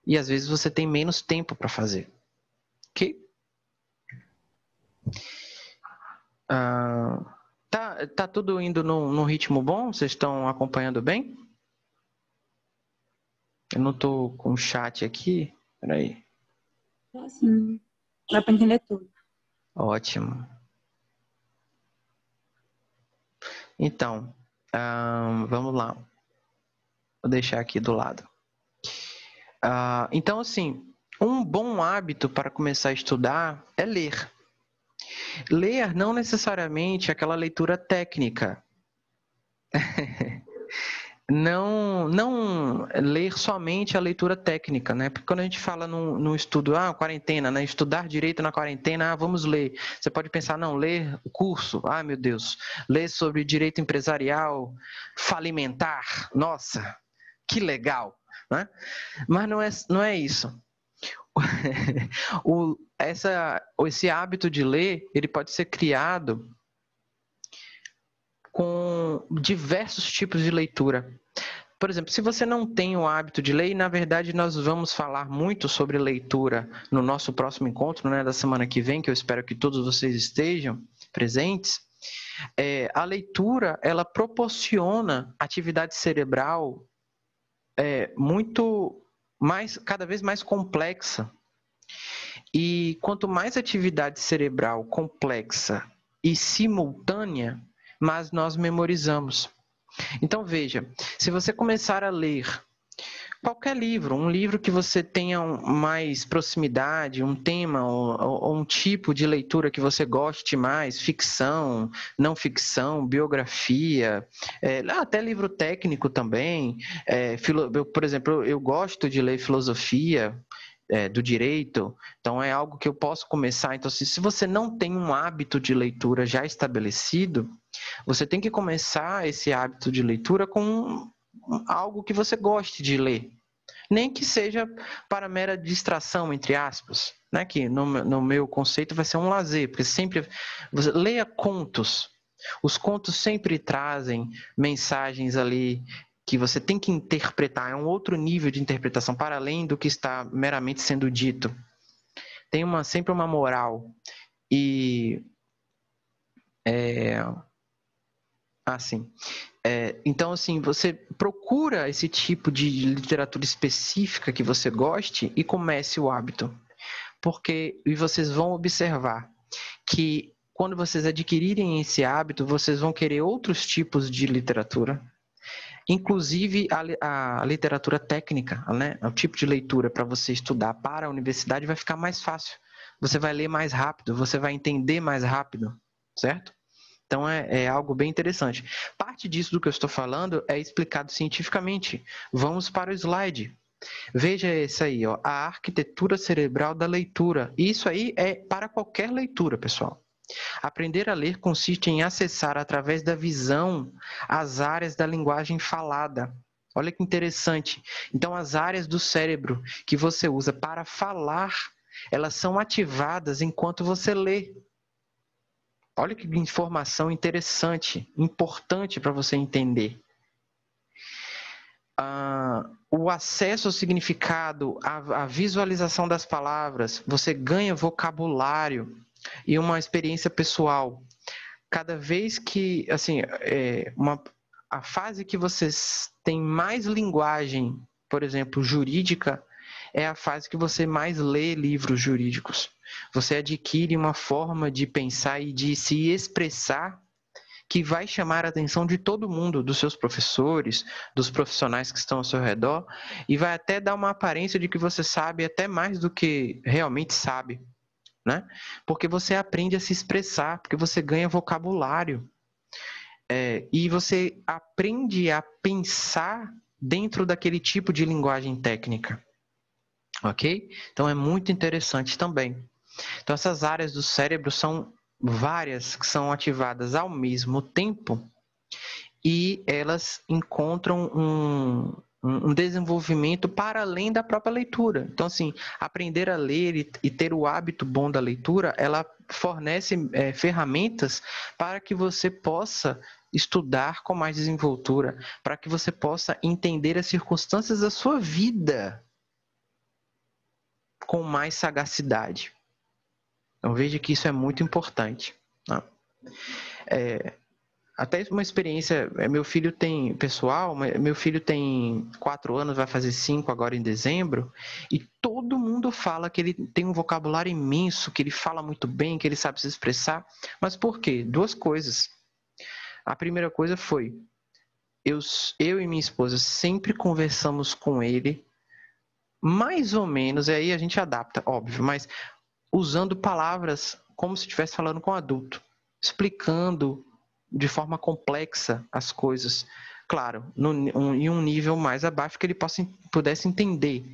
E às vezes você tem menos tempo para fazer. Ok? Tá tudo indo num ritmo bom? Vocês estão acompanhando bem? Eu não tô com o chat aqui. Peraí. Sim, dá para entender tudo. Ótimo. Então, vamos lá. Vou deixar aqui do lado. Então, assim, um bom hábito para começar a estudar é ler. Ler não necessariamente aquela leitura técnica. Não ler somente a leitura técnica, né? Porque quando a gente fala no estudo, quarentena, né? Estudar direito na quarentena, vamos ler. Você pode pensar, não, ler o curso, meu Deus, ler sobre direito empresarial, falimentar, nossa, que legal, né? Mas não é isso. Esse hábito de ler, ele pode ser criado com diversos tipos de leitura. Por exemplo, se você não tem o hábito de ler, e na verdade nós vamos falar muito sobre leitura no nosso próximo encontro, né, da semana que vem, que eu espero que todos vocês estejam presentes, a leitura, ela proporciona atividade cerebral cada vez mais complexa. E quanto mais atividade cerebral complexa e simultânea, mais nós memorizamos. Então veja, se você começar a ler qualquer livro, um livro que você tenha mais proximidade, um tema ou um tipo de leitura que você goste mais, ficção, não ficção, biografia, até livro técnico também. Por exemplo, eu gosto de ler filosofia, do direito, então é algo que eu posso começar. Então, se você não tem um hábito de leitura já estabelecido, você tem que começar esse hábito de leitura com algo que você goste de ler. Nem que seja para mera distração, entre aspas, né? Que no meu conceito vai ser um lazer, porque sempre você leia contos. Os contos sempre trazem mensagens ali que você tem que interpretar, é um outro nível de interpretação para além do que está meramente sendo dito. Tem sempre uma moral. E assim, então assim, você procura esse tipo de literatura específica que você goste e comece o hábito. E vocês vão observar que quando vocês adquirirem esse hábito, vocês vão querer outros tipos de literatura, inclusive a literatura técnica, né? O tipo de leitura para você estudar para a universidade vai ficar mais fácil. Você vai ler mais rápido, você vai entender mais rápido, certo? Então é algo bem interessante. Parte disso do que eu estou falando é explicado cientificamente. Vamos para o slide. Veja esse aí, ó, a arquitetura cerebral da leitura. Isso aí é para qualquer leitura, pessoal. Aprender a ler consiste em acessar através da visão as áreas da linguagem falada. Olha que interessante. Então, as áreas do cérebro que você usa para falar, elas são ativadas enquanto você lê. Olha que informação interessante, importante para você entender. O acesso ao significado, a visualização das palavras, você ganha vocabulário e uma experiência pessoal. Cada vez que, assim, a fase que vocês têm mais linguagem, por exemplo, jurídica, é a fase que você mais lê livros jurídicos. Você adquire uma forma de pensar e de se expressar que vai chamar a atenção de todo mundo, dos seus professores, dos profissionais que estão ao seu redor, e vai até dar uma aparência de que você sabe até mais do que realmente sabe, né? Porque você aprende a se expressar, porque você ganha vocabulário, e você aprende a pensar dentro daquele tipo de linguagem técnica, ok? Então é muito interessante também. Então essas áreas do cérebro são várias que são ativadas ao mesmo tempo e elas encontram um desenvolvimento para além da própria leitura. Então, assim, aprender a ler e ter o hábito bom da leitura, ela fornece ferramentas para que você possa estudar com mais desenvoltura, para que você possa entender as circunstâncias da sua vida com mais sagacidade. Então, veja que isso é muito importante. Né? Até uma experiência, meu filho tem 4 anos, vai fazer 5 agora em dezembro, e todo mundo fala que ele tem um vocabulário imenso, que ele fala muito bem, que ele sabe se expressar. Mas por quê? 2 coisas. A primeira coisa foi, eu e minha esposa sempre conversamos com ele, mais ou menos, e aí a gente adapta, óbvio, mas usando palavras como se estivesse falando com um adulto, explicando de forma complexa as coisas, claro, em um nível mais abaixo que ele pudesse entender.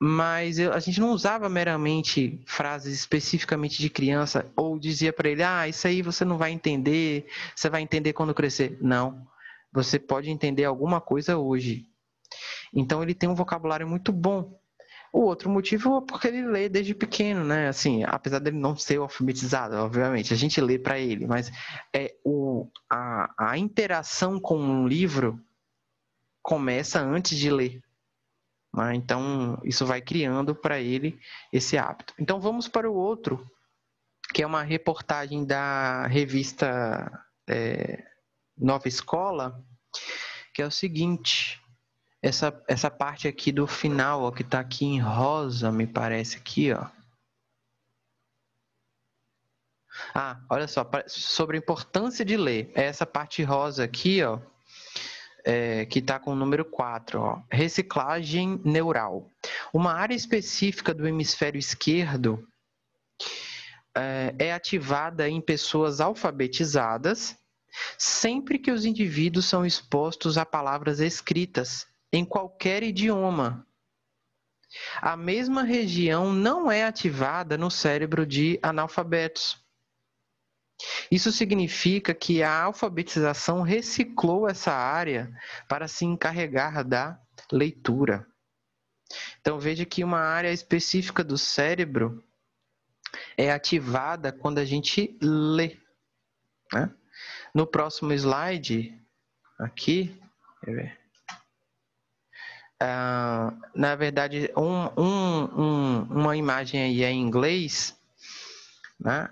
Mas a gente não usava meramente frases especificamente de criança ou dizia para ele, isso aí você não vai entender, você vai entender quando crescer. Não, você pode entender alguma coisa hoje. Então ele tem um vocabulário muito bom. O outro motivo é porque ele lê desde pequeno, né? Assim, apesar dele não ser alfabetizado, obviamente, a gente lê para ele, mas a interação com um livro começa antes de ler. Né? Então, isso vai criando para ele esse hábito. Então, vamos para o outro, que é uma reportagem da revista Nova Escola, que é o seguinte... Essa parte aqui do final, ó, que está aqui em rosa, me parece aqui, ó. Olha só, sobre a importância de ler. É essa parte rosa aqui, ó, que está com o número 4, ó. Reciclagem neural. Uma área específica do hemisfério esquerdo é ativada em pessoas alfabetizadas sempre que os indivíduos são expostos a palavras escritas em qualquer idioma. A mesma região não é ativada no cérebro de analfabetos. Isso significa que a alfabetização reciclou essa área para se encarregar da leitura. Então veja que uma área específica do cérebro é ativada quando a gente lê, né? No próximo slide, aqui, na verdade, uma imagem aí é em inglês, né?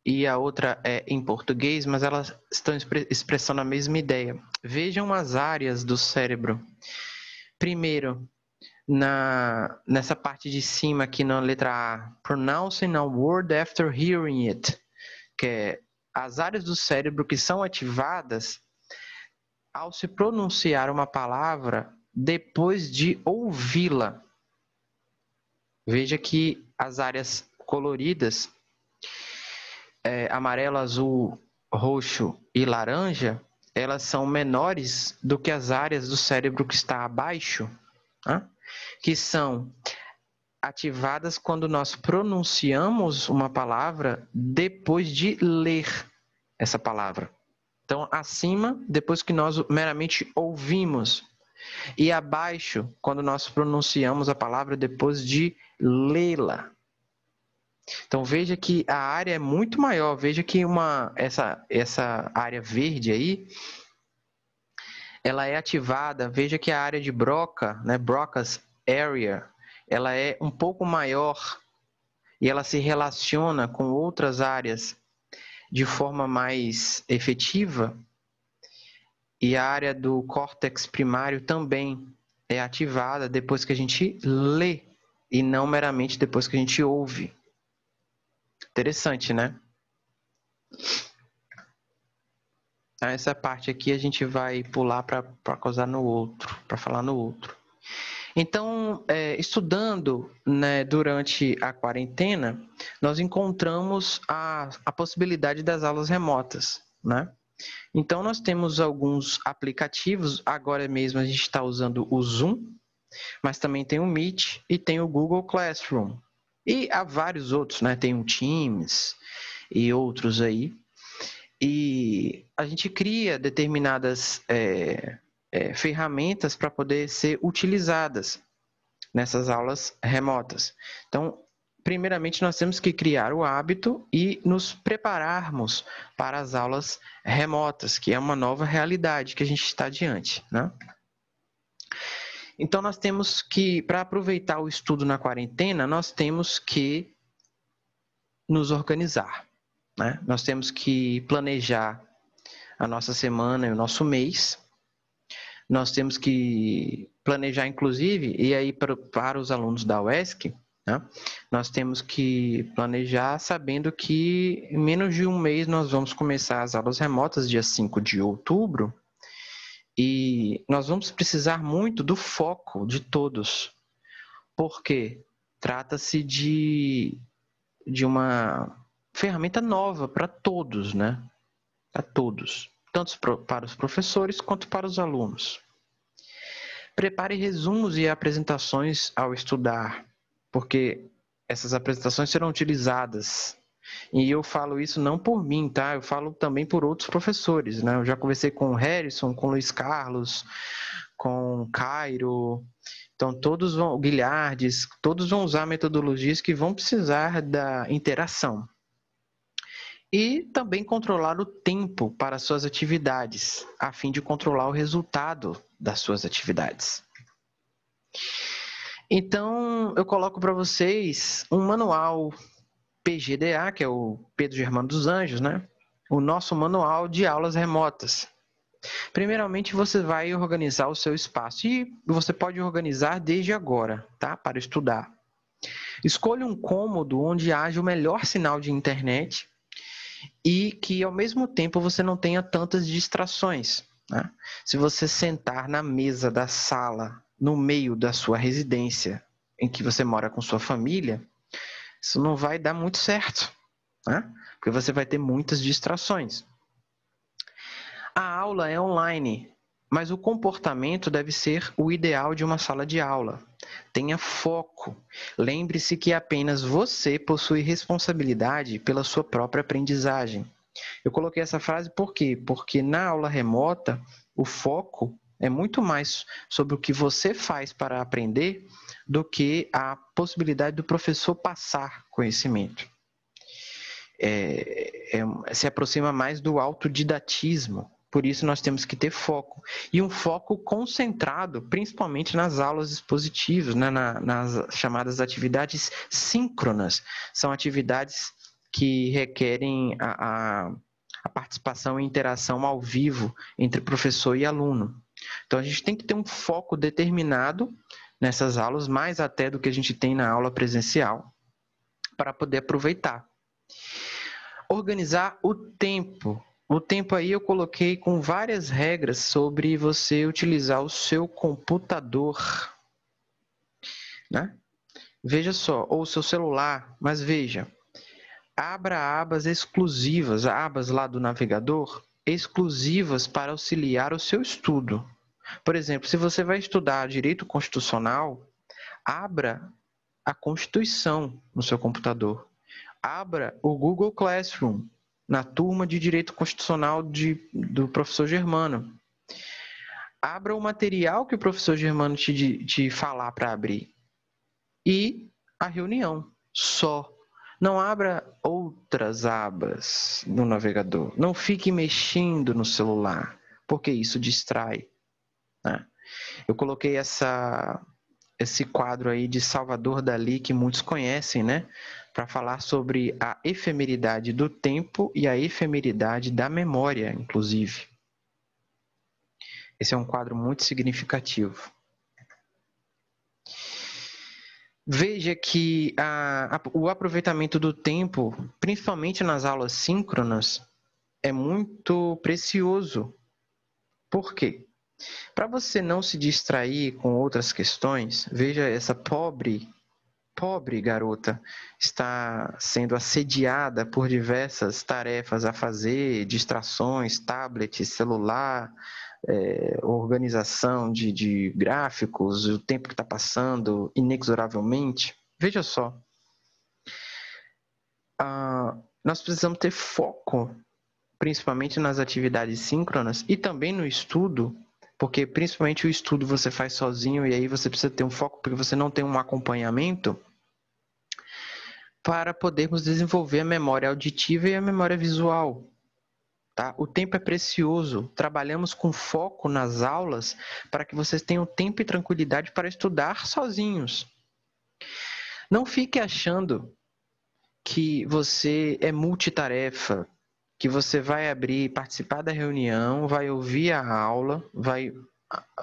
E a outra é em português, mas elas estão expressando a mesma ideia. Vejam as áreas do cérebro. Primeiro, nessa parte de cima aqui na letra A, pronouncing a word after hearing it, que é as áreas do cérebro que são ativadas ao se pronunciar uma palavra depois de ouvi-la. Veja que as áreas coloridas, amarelo, azul, roxo e laranja, elas são menores do que as áreas do cérebro que está abaixo, né? Que são ativadas quando nós pronunciamos uma palavra depois de ler essa palavra. Então, acima, depois que nós meramente ouvimos. E abaixo, quando nós pronunciamos a palavra depois de lê-la. Então, veja que a área é muito maior. Veja que essa área verde aí, ela é ativada. Veja que a área de Broca, né, Broca's area, ela é um pouco maior e ela se relaciona com outras áreas de forma mais efetiva. E a área do córtex primário também é ativada depois que a gente lê e não meramente depois que a gente ouve. Interessante, né? Essa parte aqui a gente vai pular para causar no outro, para falar no outro. Então, estudando, né, durante a quarentena, nós encontramos a possibilidade das aulas remotas, né? Então, nós temos alguns aplicativos. Agora mesmo a gente está usando o Zoom, mas também tem o Meet e tem o Google Classroom. E há vários outros, né? Tem o Teams e outros aí. E a gente cria determinadas ferramentas para poder ser utilizadas nessas aulas remotas. Então, primeiramente, nós temos que criar o hábito e nos prepararmos para as aulas remotas, que é uma nova realidade que a gente está diante, né? Então, nós temos que, para aproveitar o estudo na quarentena, nós temos que nos organizar, né? Nós temos que planejar a nossa semana e o nosso mês. Nós temos que planejar, inclusive, e aí para os alunos da UESC, né, nós temos que planejar sabendo que em menos de um mês nós vamos começar as aulas remotas, dia 5 de outubro, e nós vamos precisar muito do foco de todos, porque trata-se de uma ferramenta nova para todos, né? Para todos, tanto para os professores quanto para os alunos. Prepare resumos e apresentações ao estudar, porque essas apresentações serão utilizadas. E eu falo isso não por mim, tá? Eu falo também por outros professores, né? Eu já conversei com o Harrison, com o Luiz Carlos, com o Cairo. Então, todos vão, o Guilhardes, todos vão usar metodologias que vão precisar da interação. E também controlar o tempo para suas atividades, a fim de controlar o resultado das suas atividades. Então, eu coloco para vocês um manual PGDA, que é o Pedro Germano dos Anjos, né? O nosso manual de aulas remotas. Primeiramente, você vai organizar o seu espaço e você pode organizar desde agora, tá? Para estudar. Escolha um cômodo onde haja o melhor sinal de internet e que, ao mesmo tempo, você não tenha tantas distrações, né? Se você sentar na mesa da sala, no meio da sua residência, em que você mora com sua família, isso não vai dar muito certo, né? Porque você vai ter muitas distrações. A aula é online, mas o comportamento deve ser o ideal de uma sala de aula. Tenha foco. Lembre-se que apenas você possui responsabilidade pela sua própria aprendizagem. Eu coloquei essa frase por quê? Porque na aula remota, o foco é muito mais sobre o que você faz para aprender do que a possibilidade do professor passar conhecimento. Se aproxima mais do autodidatismo. Por isso nós temos que ter foco. E um foco concentrado, principalmente nas aulas expositivas, né, nas chamadas atividades síncronas. São atividades que requerem a participação e interação ao vivo entre professor e aluno. Então a gente tem que ter um foco determinado nessas aulas, mais até do que a gente tem na aula presencial, para poder aproveitar. Organizar o tempo. O tempo aí eu coloquei com várias regras sobre você utilizar o seu computador, né? Veja só, ou o seu celular, mas veja, abra abas exclusivas, abas lá do navegador, exclusivas para auxiliar o seu estudo. Por exemplo, se você vai estudar direito constitucional, abra a Constituição no seu computador. Abra o Google Classroom na turma de Direito Constitucional do professor Germano. Abra o material que o professor Germano te falar para abrir. E a reunião, só. Não abra outras abas no navegador. Não fique mexendo no celular, porque isso distrai, né? Eu coloquei esse quadro aí de Salvador Dalí, que muitos conhecem, né? Para falar sobre a efemeridade do tempo e a efemeridade da memória, inclusive. Esse é um quadro muito significativo. Veja que o aproveitamento do tempo, principalmente nas aulas síncronas, é muito precioso. Por quê? Para você não se distrair com outras questões, veja essa pobre garota está sendo assediada por diversas tarefas a fazer, distrações, tablet, celular, organização de gráficos, o tempo que está passando inexoravelmente. Veja só, nós precisamos ter foco, principalmente nas atividades síncronas e também no estudo, porque principalmente o estudo você faz sozinho e aí você precisa ter um foco porque você não tem um acompanhamento, para podermos desenvolver a memória auditiva e a memória visual. Tá? O tempo é precioso. Trabalhamos com foco nas aulas para que vocês tenham tempo e tranquilidade para estudar sozinhos. Não fique achando que você é multitarefa, que você vai abrir, participar da reunião, vai ouvir a aula, vai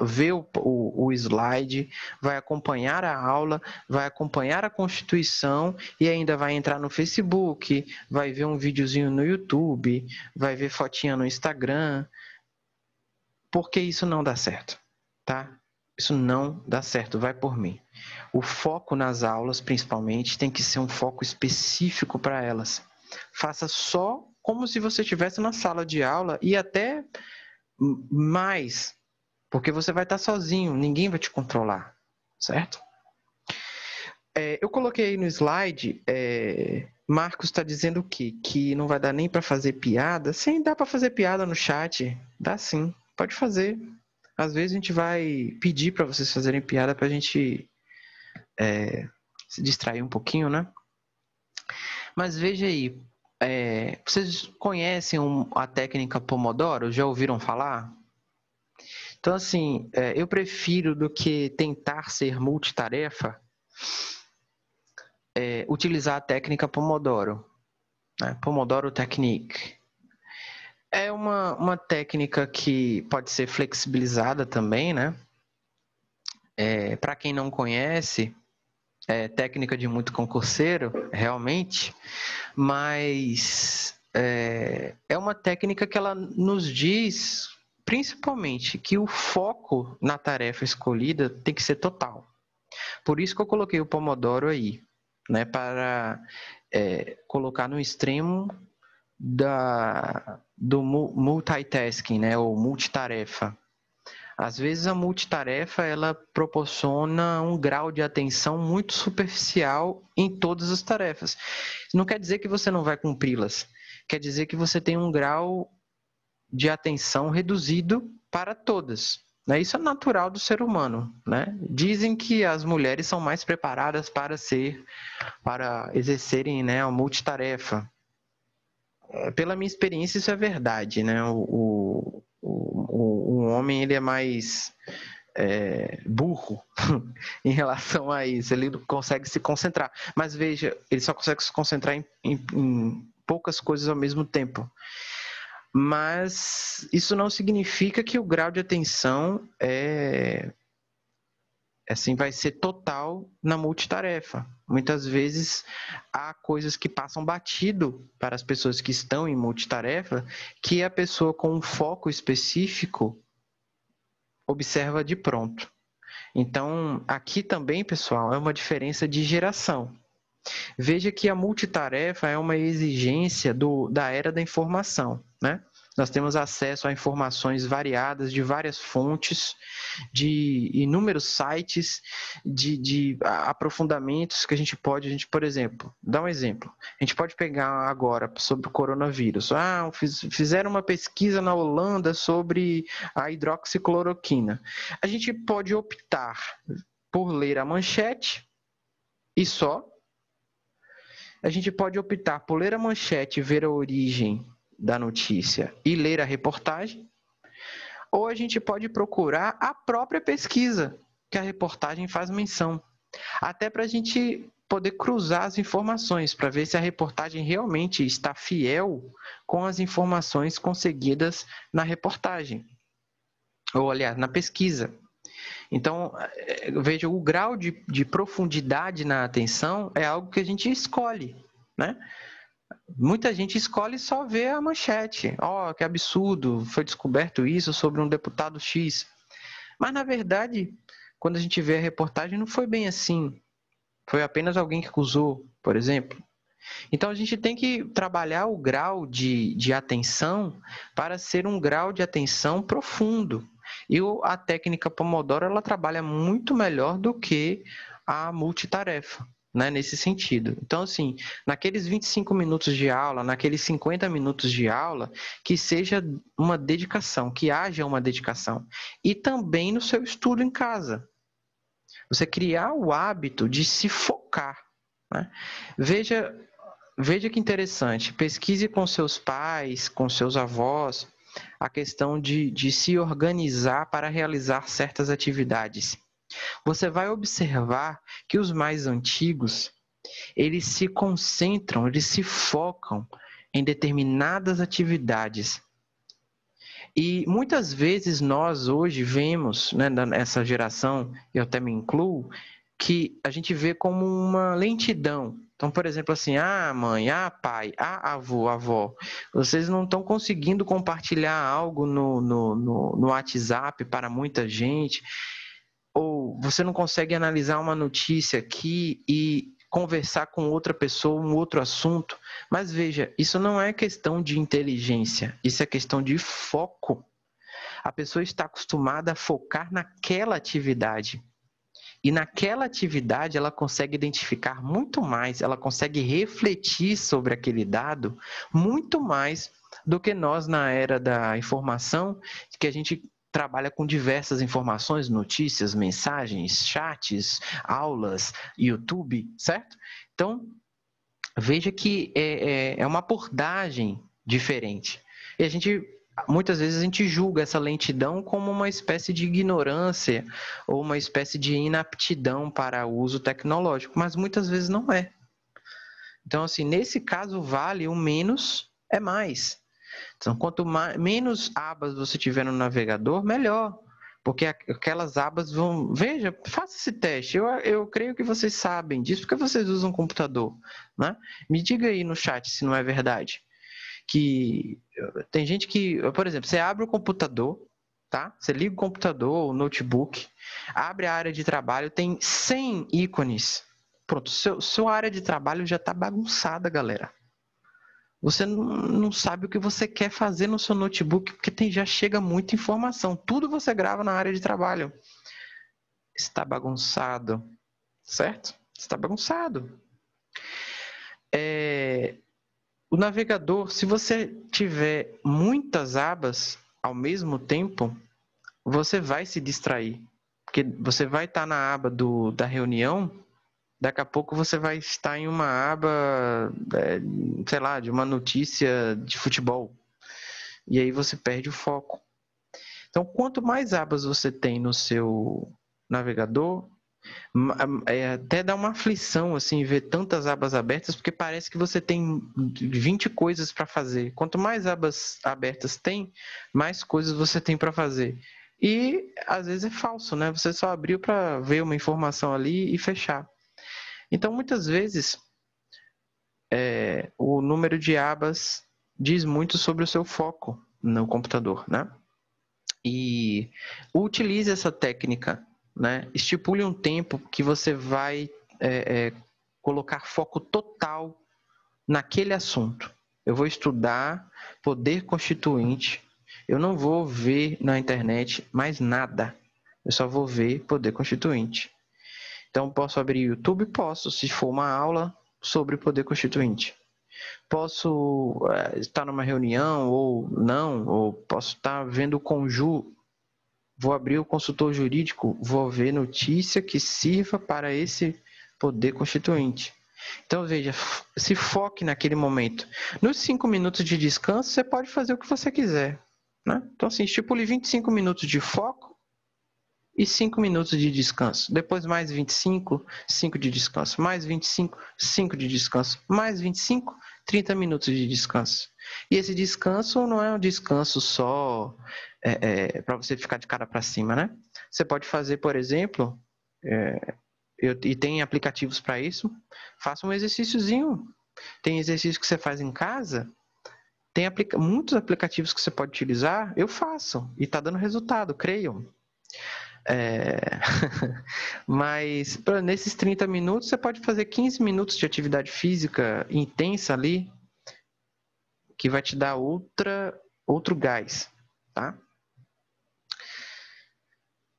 ver o slide, vai acompanhar a aula, vai acompanhar a Constituição e ainda vai entrar no Facebook, vai ver um videozinho no YouTube, vai ver fotinha no Instagram, porque isso não dá certo, tá? Isso não dá certo, vai por mim. O foco nas aulas, principalmente, tem que ser um foco específico para elas. Faça só como se você estivesse na sala de aula e até mais, porque você vai estar sozinho, ninguém vai te controlar, certo? Eu coloquei aí no slide, Marcos está dizendo o quê? Que não vai dar nem para fazer piada? Sim, dá para fazer piada no chat, dá sim, pode fazer. Às vezes a gente vai pedir para vocês fazerem piada para a gente se distrair um pouquinho, né? Mas veja aí, vocês conhecem a técnica Pomodoro? Já ouviram falar? Então, assim, eu prefiro do que tentar ser multitarefa, utilizar a técnica Pomodoro, né? Pomodoro Technique. É uma técnica que pode ser flexibilizada também, né? Para quem não conhece, é técnica de muito concurseiro, realmente, mas é uma técnica que ela nos diz, principalmente, que o foco na tarefa escolhida tem que ser total. Por isso que eu coloquei o Pomodoro aí, né, para colocar no extremo do multitasking, né, ou multitarefa. Às vezes a multitarefa ela proporciona um grau de atenção muito superficial em todas as tarefas. Não quer dizer que você não vai cumpri-las, quer dizer que você tem um grau de atenção reduzido para todas. né? Isso é natural do ser humano, né? Dizem que as mulheres são mais preparadas para exercerem, né, a multitarefa. Pela minha experiência, isso é verdade, né? O homem, ele é mais burro em relação a isso. Ele não consegue se concentrar. Mas veja, ele só consegue se concentrar em poucas coisas ao mesmo tempo. Mas isso não significa que o grau de atenção assim, vai ser total na multitarefa. Muitas vezes há coisas que passam batido para as pessoas que estão em multitarefa, que a pessoa com um foco específico observa de pronto. Então, aqui também, pessoal, é uma diferença de geração. Veja que a multitarefa é uma exigência da era da informação, né? Nós temos acesso a informações variadas de várias fontes, de inúmeros sites, de aprofundamentos que a gente, por exemplo, dar um exemplo. A gente pode pegar agora sobre o coronavírus. Fizeram uma pesquisa na Holanda sobre a hidroxicloroquina. A gente pode optar por ler a manchete e só. A gente pode optar por ler a manchete, ver a origem da notícia e ler a reportagem, ou a gente pode procurar a própria pesquisa que a reportagem faz menção, até para a gente poder cruzar as informações, para ver se a reportagem realmente está fiel com as informações conseguidas na reportagem, ou aliás, na pesquisa. Então, veja, o grau de profundidade na atenção é algo que a gente escolhe, né? Muita gente escolhe só ver a manchete. Que absurdo, foi descoberto isso sobre um deputado X. Mas, na verdade, quando a gente vê a reportagem, não foi bem assim. Foi apenas alguém que acusou, por exemplo. Então, a gente tem que trabalhar o grau de atenção para ser um grau de atenção profundo. E a técnica Pomodoro, ela trabalha muito melhor do que a multitarefa, né, nesse sentido. Então, assim, naqueles 25 minutos de aula, naqueles 50 minutos de aula, que seja uma dedicação, que haja uma dedicação. E também no seu estudo em casa. Você criar o hábito de se focar, né? Veja que interessante, pesquise com seus pais, com seus avós, a questão de se organizar para realizar certas atividades. Você vai observar que os mais antigos, eles se concentram, eles se focam em determinadas atividades. E muitas vezes nós hoje vemos, né, nessa geração, eu até me incluo, que a gente vê como uma lentidão. Então, por exemplo, assim, mãe, pai, avô, avó, vocês não estão conseguindo compartilhar algo no WhatsApp para muita gente, ou você não consegue analisar uma notícia aqui e conversar com outra pessoa, um outro assunto. Mas veja, isso não é questão de inteligência, isso é questão de foco. A pessoa está acostumada a focar naquela atividade. E naquela atividade ela consegue identificar muito mais, ela consegue refletir sobre aquele dado muito mais do que nós na era da informação, que a gente trabalha com diversas informações, notícias, mensagens, chats, aulas, YouTube, certo? Então, veja que é uma abordagem diferente. E muitas vezes a gente julga essa lentidão como uma espécie de ignorância ou uma espécie de inaptidão para o uso tecnológico, mas muitas vezes não é. Então, assim, nesse caso vale o menos é mais. Então, quanto menos abas você tiver no navegador, melhor. Porque aquelas abas vão... Veja, faça esse teste. Eu creio que vocês sabem disso, porque vocês usam um computador, né? Me diga aí no chat se não é verdade. Que tem gente que, por exemplo, você abre o computador, tá? Você liga o computador, o notebook, abre a área de trabalho, tem 100 ícones. Pronto, sua área de trabalho já está bagunçada, galera. Você não sabe o que você quer fazer no seu notebook, porque já chega muita informação. Tudo você grava na área de trabalho. Está bagunçado, certo? Está bagunçado. O navegador, se você tiver muitas abas ao mesmo tempo, você vai se distrair. Porque você vai estar na aba da reunião, daqui a pouco você vai estar em uma aba, sei lá, de uma notícia de futebol. E aí você perde o foco. Então, quanto mais abas você tem no seu navegador, até dá uma aflição assim ver tantas abas abertas, porque parece que você tem 20 coisas para fazer. Quanto mais abas abertas tem, mais coisas você tem para fazer. E às vezes é falso, né? Você só abriu para ver uma informação ali e fechar. Então, muitas vezes, o número de abas diz muito sobre o seu foco no computador, né? E utilize essa técnica, né? Estipule um tempo que você vai colocar foco total naquele assunto. Eu vou estudar poder constituinte, eu não vou ver na internet mais nada, eu só vou ver poder constituinte. Então, posso abrir o YouTube? Posso, se for uma aula sobre poder constituinte. Posso estar numa reunião ou não, ou posso estar vendo o Conju. Vou abrir o consultor jurídico, vou ver notícia que sirva para esse poder constituinte. Então, veja, se foque naquele momento. Nos 5 minutos de descanso, você pode fazer o que você quiser. Né? Então, assim, estipule 25 minutos de foco e 5 minutos de descanso. Depois mais 25, 5 de descanso. Mais 25, 5 de descanso. Mais 25, 30 minutos de descanso. E esse descanso não é um descanso só para você ficar de cara para cima, né? Você pode fazer, por exemplo, e tem aplicativos para isso, faça um exercíciozinho. Tem exercício que você faz em casa, tem muitos aplicativos que você pode utilizar, eu faço, e está dando resultado, creiam. Mas nesses 30 minutos você pode fazer 15 minutos de atividade física intensa ali, que vai te dar outro gás, tá?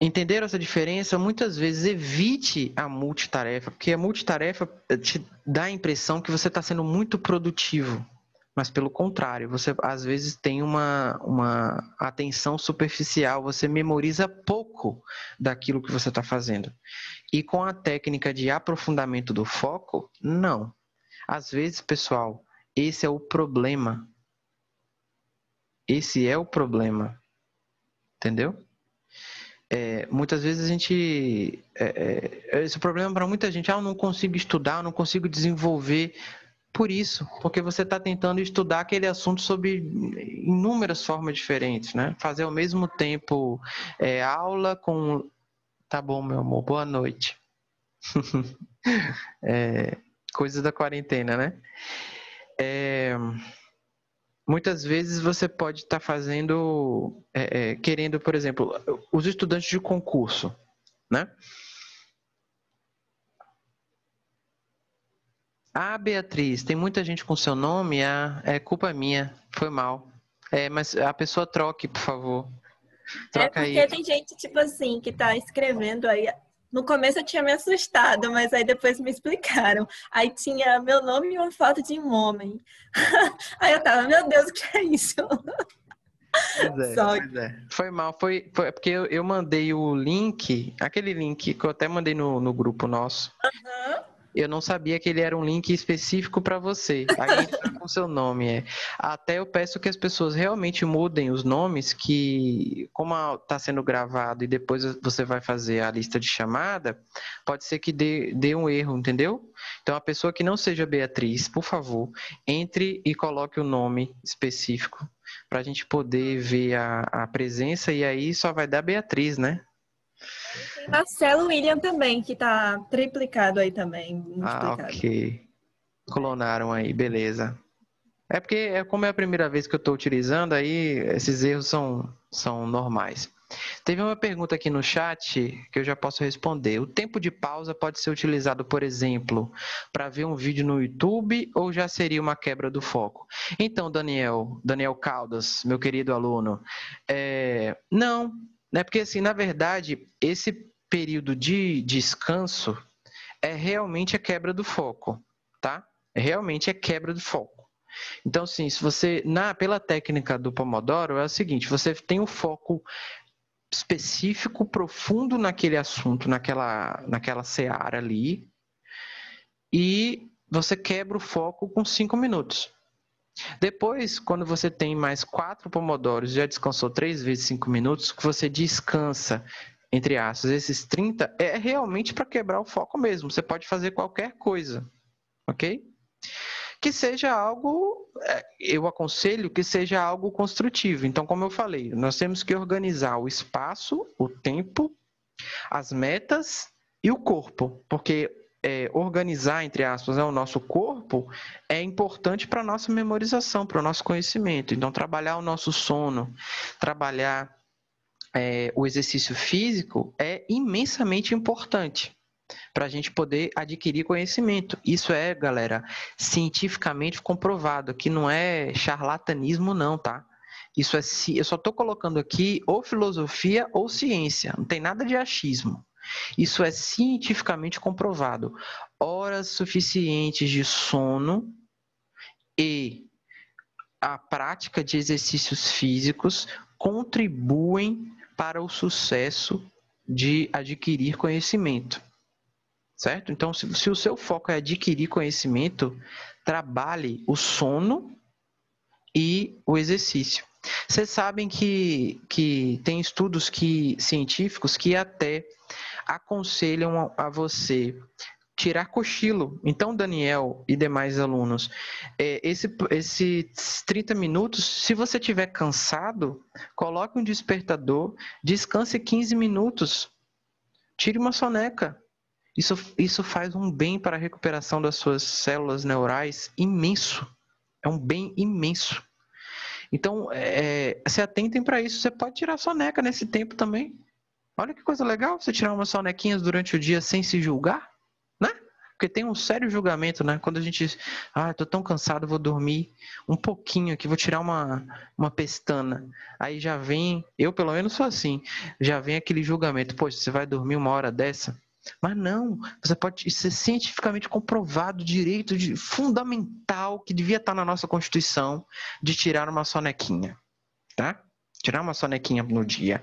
Entenderam essa diferença? Muitas vezes evite a multitarefa, porque a multitarefa te dá a impressão que você está sendo muito produtivo. Mas pelo contrário, você às vezes tem uma atenção superficial, você memoriza pouco daquilo que você está fazendo. E com a técnica de aprofundamento do foco, não. Às vezes, pessoal, esse é o problema. Esse é o problema. Entendeu? Muitas vezes a gente... esse problema para muita gente, eu não consigo estudar, eu não consigo desenvolver... Por isso, porque você está tentando estudar aquele assunto sob inúmeras formas diferentes, né? Fazer ao mesmo tempo aula com... Tá bom, meu amor, boa noite. Coisas da quarentena, né? Muitas vezes você pode estar fazendo, querendo, por exemplo, os estudantes de concurso, né? Ah, Beatriz, tem muita gente com seu nome? É culpa minha, foi mal. Mas a pessoa troque, por favor. Troca porque aí. tem gente, tipo assim, que tá escrevendo aí. No começo eu tinha me assustado, mas aí depois me explicaram. Aí tinha meu nome e uma foto de um homem. Aí eu tava, meu Deus, o que é isso? Pois é. Foi mal, foi porque eu mandei o link, aquele link que eu até mandei no grupo nosso. Eu não sabia que ele era um link específico para você. Aí entra com seu nome. Até eu peço que as pessoas realmente mudem os nomes, que como está sendo gravado e depois você vai fazer a lista de chamada, pode ser que dê um erro, entendeu? Então a pessoa que não seja Beatriz, por favor, entre e coloque o nome específico para a gente poder ver a presença, e aí só vai dar Beatriz, né? Tem Marcelo William também, que tá triplicado aí também, multiplicado. Ok. Clonaram aí, beleza. É porque, como é a primeira vez que eu estou utilizando, aí esses erros são normais. Teve uma pergunta aqui no chat que eu já posso responder. O tempo de pausa pode ser utilizado, por exemplo, para ver um vídeo no YouTube, ou já seria uma quebra do foco? Então, Daniel Caldas, meu querido aluno, não, né? Porque assim, na verdade, esse período de descanso é realmente a quebra do foco, tá? Realmente é quebra do foco. Então, sim, se você, pela técnica do Pomodoro, é o seguinte, você tem o foco específico, profundo naquele assunto, naquela seara ali, e você quebra o foco com 5 minutos. Depois, quando você tem mais 4 pomodoros, já descansou 3 vezes 5 minutos, que você descansa, entre aspas, esses 30, é realmente para quebrar o foco mesmo. Você pode fazer qualquer coisa, ok? Que seja algo, eu aconselho que seja algo construtivo. Então, como eu falei, nós temos que organizar o espaço, o tempo, as metas e o corpo, porque organizar, entre aspas, o nosso corpo é importante para a nossa memorização, para o nosso conhecimento. Então, trabalhar o nosso sono, trabalhar o exercício físico é imensamente importante para a gente poder adquirir conhecimento. Isso galera, cientificamente comprovado, que não é charlatanismo não, tá? Isso eu só estou colocando aqui ou filosofia ou ciência, não tem nada de achismo. Isso é cientificamente comprovado. Horas suficientes de sono e a prática de exercícios físicos contribuem para o sucesso de adquirir conhecimento. Certo? Então, se o seu foco é adquirir conhecimento, trabalhe o sono e o exercício. Vocês sabem que tem estudos científicos que até aconselham a você tirar cochilo. Então, Daniel e demais alunos, esses 30 minutos, se você estiver cansado, coloque um despertador, descanse 15 minutos, tire uma soneca. Isso faz um bem para a recuperação das suas células neurais imenso. É um bem imenso. Então, se atentem para isso. Você pode tirar soneca nesse tempo também. Olha que coisa legal você tirar umas sonequinhas durante o dia sem se julgar, né? Porque tem um sério julgamento, né? Quando a gente... tô tão cansado, vou dormir um pouquinho aqui, vou tirar uma pestana. Aí já vem... Eu, pelo menos, sou assim. Já vem aquele julgamento. Poxa, você vai dormir 1 hora dessa? Mas não, você pode ser cientificamente comprovado, direito fundamental que devia estar na nossa Constituição de tirar uma sonequinha, tá? Tirar uma sonequinha no dia.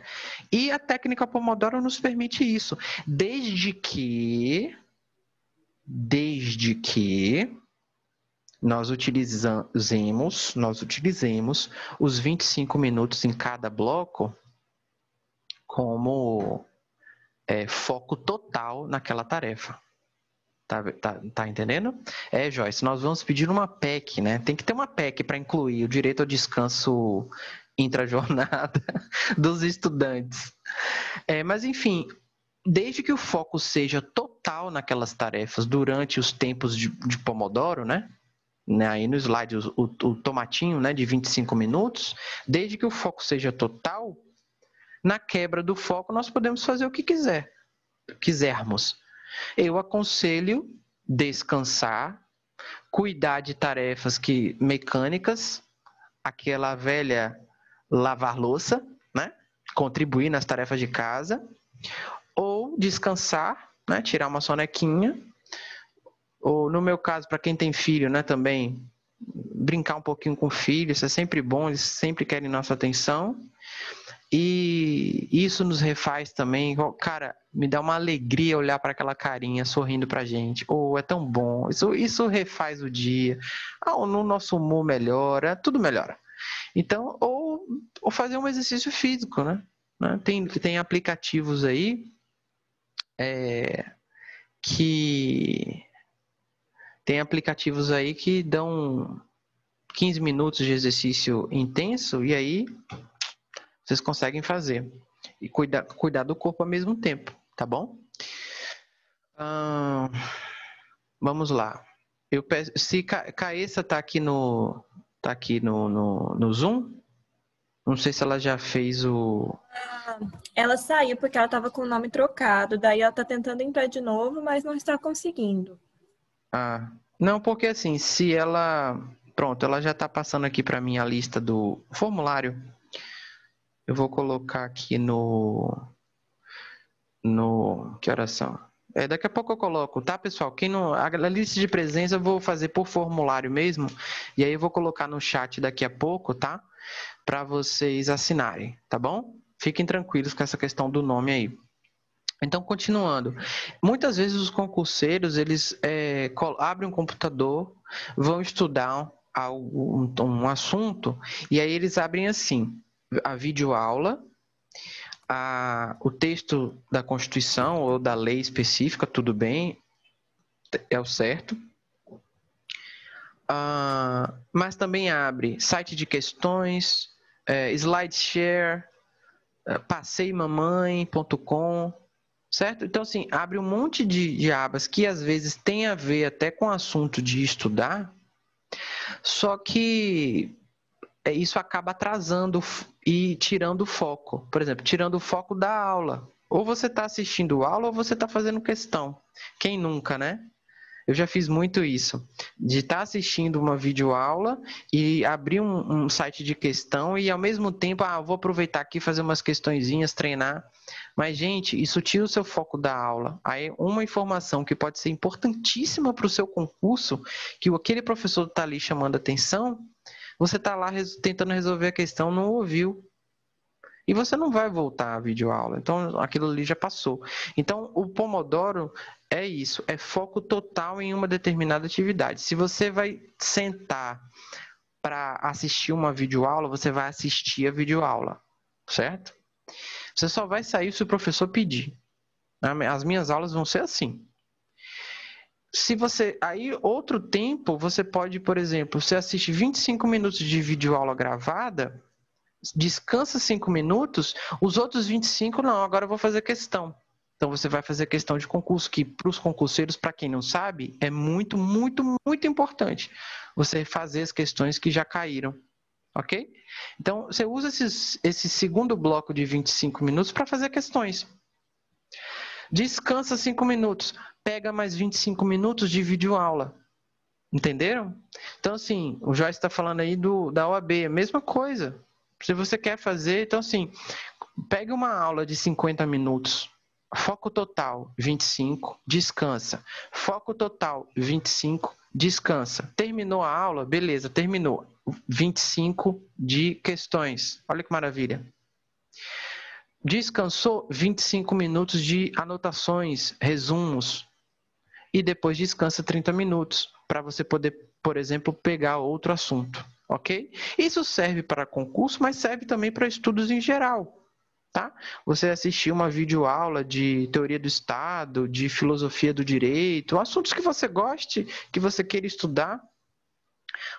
E a técnica Pomodoro nos permite isso, desde que nós utilizemos os 25 minutos em cada bloco como foco total naquela tarefa. Tá entendendo? Joyce, nós vamos pedir uma PEC, né? Tem que ter uma PEC para incluir o direito ao descanso intrajornada dos estudantes. Mas, enfim, desde que o foco seja total naquelas tarefas durante os tempos de Pomodoro, né? Aí no slide o tomatinho, né, de 25 minutos, desde que o foco seja total, na quebra do foco nós podemos fazer o que quisermos. Eu aconselho descansar, cuidar de tarefas mecânicas, aquela velha lavar louça, né? Contribuir nas tarefas de casa, ou descansar, né? Tirar uma sonequinha, ou no meu caso, para quem tem filho, né, também brincar um pouquinho com o filho, isso é sempre bom, eles sempre querem nossa atenção. E isso nos refaz também. Cara, me dá uma alegria olhar para aquela carinha sorrindo pra gente. É tão bom. Isso refaz o dia. No nosso humor melhora, tudo melhora. Então, ou fazer um exercício físico, né? Tem aplicativos aí que dão 15 minutos de exercício intenso e aí vocês conseguem fazer. E cuidar do corpo ao mesmo tempo, tá bom? Vamos lá. Eu peço, se Caessa tá aqui no Zoom, não sei se ela já fez Ela saiu porque ela estava com o nome trocado, daí ela está tentando entrar de novo, mas não está conseguindo. Não, porque assim, se ela... Pronto, ela já está passando aqui para mim a lista do formulário. Eu vou colocar aqui que horas são? Daqui a pouco eu coloco, tá, pessoal? A lista de presença eu vou fazer por formulário mesmo, e aí eu vou colocar no chat daqui a pouco, tá? Para vocês assinarem, tá bom? Fiquem tranquilos com essa questão do nome aí. Então, continuando. Muitas vezes os concurseiros, eles abrem um computador, vão estudar um assunto, e aí eles abrem assim, a videoaula, o texto da Constituição ou da lei específica, tudo bem, é o certo. Mas também abre site de questões, SlideShare, passeimamãe.com, certo? Então, assim, abre um monte de abas que às vezes tem a ver até com o assunto de estudar, só que isso acaba atrasando e tirando o foco. Por exemplo, tirando o foco da aula. Ou você está assistindo aula ou você está fazendo questão. Quem nunca, né? Eu já fiz muito isso, de estar assistindo uma videoaula e abrir um site de questão e ao mesmo tempo, vou aproveitar aqui, fazer umas questõezinhas, treinar. Mas, gente, isso tira o seu foco da aula. Aí, uma informação que pode ser importantíssima para o seu concurso, que aquele professor está ali chamando atenção, você está lá tentando resolver a questão, não ouviu. E você não vai voltar à videoaula. Então, aquilo ali já passou. Então, o Pomodoro é isso, é foco total em uma determinada atividade. Se você vai sentar para assistir uma videoaula, você vai assistir a videoaula, certo? Você só vai sair se o professor pedir. As minhas aulas vão ser assim. Se você... Aí, outro tempo, você pode, por exemplo, você assiste 25 minutos de videoaula gravada, descansa 5 minutos, os outros 25 não, agora eu vou fazer questão. Então você vai fazer questão de concurso, que para os concurseiros, para quem não sabe, é muito, muito, muito importante você fazer as questões que já caíram, ok? Então você usa esse segundo bloco de 25 minutos para fazer questões. Descansa 5 minutos, pega mais 25 minutos de videoaula. Entenderam? Então assim, o Joyce está falando aí da OAB, a mesma coisa. Se você quer fazer, então assim, pegue uma aula de 50 minutos, foco total 25, descansa. Foco total 25, descansa. Terminou a aula? Beleza, terminou. 25 de questões. Olha que maravilha. Descansou? 25 minutos de anotações, resumos. E depois descansa 30 minutos para você poder, por exemplo, pegar outro assunto. Ok? Isso serve para concurso, mas serve também para estudos em geral. Tá? Você assistir uma videoaula de teoria do Estado, de filosofia do direito, assuntos que você goste, que você queira estudar.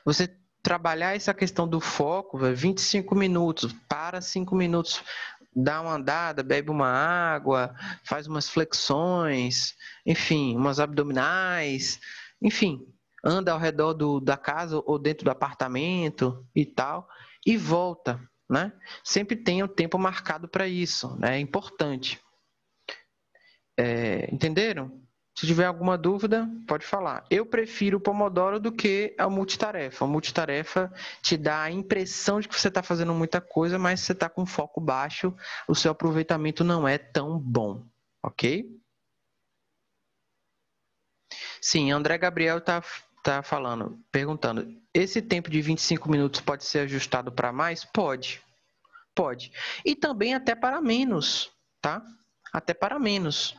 Você trabalhar essa questão do foco, 25 minutos, para 5 minutos, dá uma andada, bebe uma água, faz umas flexões, enfim, umas abdominais, enfim, anda ao redor da casa ou dentro do apartamento e tal, e volta, né? Sempre tenha o tempo marcado para isso, né? É importante. Entenderam? Se tiver alguma dúvida, pode falar. Eu prefiro o Pomodoro do que a multitarefa. A multitarefa te dá a impressão de que você está fazendo muita coisa, mas você está com foco baixo, o seu aproveitamento não é tão bom, ok? Sim, André Gabriel está perguntando, esse tempo de 25 minutos pode ser ajustado para mais? Pode. Pode. E também até para menos, tá? Até para menos.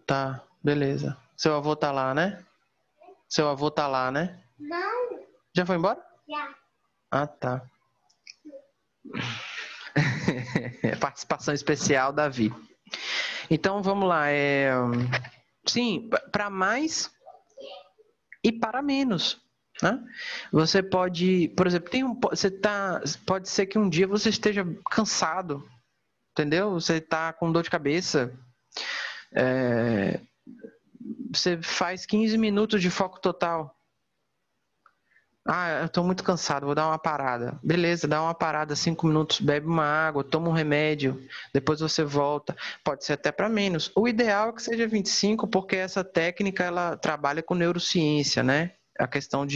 Tá, beleza. Seu avô tá lá, né? Seu avô tá lá, né? Não. Já foi embora? Já. Ah, tá. Participação especial, Davi. Então, vamos lá. Sim, para mais e para menos. Né? Você pode, por exemplo, pode ser que um dia você esteja cansado, entendeu? Você está com dor de cabeça. Você faz 15 minutos de foco total. Eu estou muito cansado, vou dar uma parada. Beleza, dá uma parada, 5 minutos, bebe uma água, toma um remédio, depois você volta. Pode ser até para menos. O ideal é que seja 25, porque essa técnica ela trabalha com neurociência, né? A questão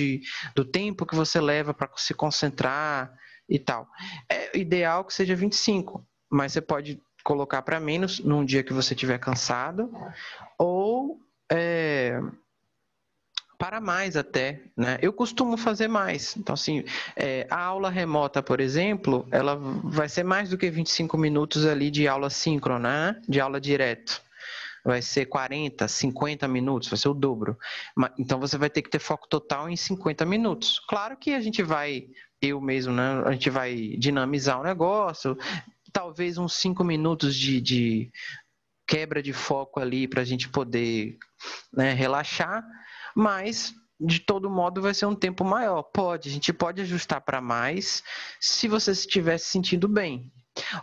do tempo que você leva para se concentrar e tal. É ideal que seja 25, mas você pode colocar para menos num dia que você estiver cansado, ou para mais até, né? Eu costumo fazer mais. Então, assim, a aula remota, por exemplo, ela vai ser mais do que 25 minutos ali de aula síncrona, né? De aula direto. Vai ser 40, 50 minutos, vai ser o dobro. Então, você vai ter que ter foco total em 50 minutos. Claro que a gente vai, eu mesmo, né? A gente vai dinamizar o negócio, talvez uns 5 minutos de quebra de foco ali para a gente poder, né, relaxar, mas de todo modo vai ser um tempo maior. A gente pode ajustar para mais se você estiver se sentindo bem.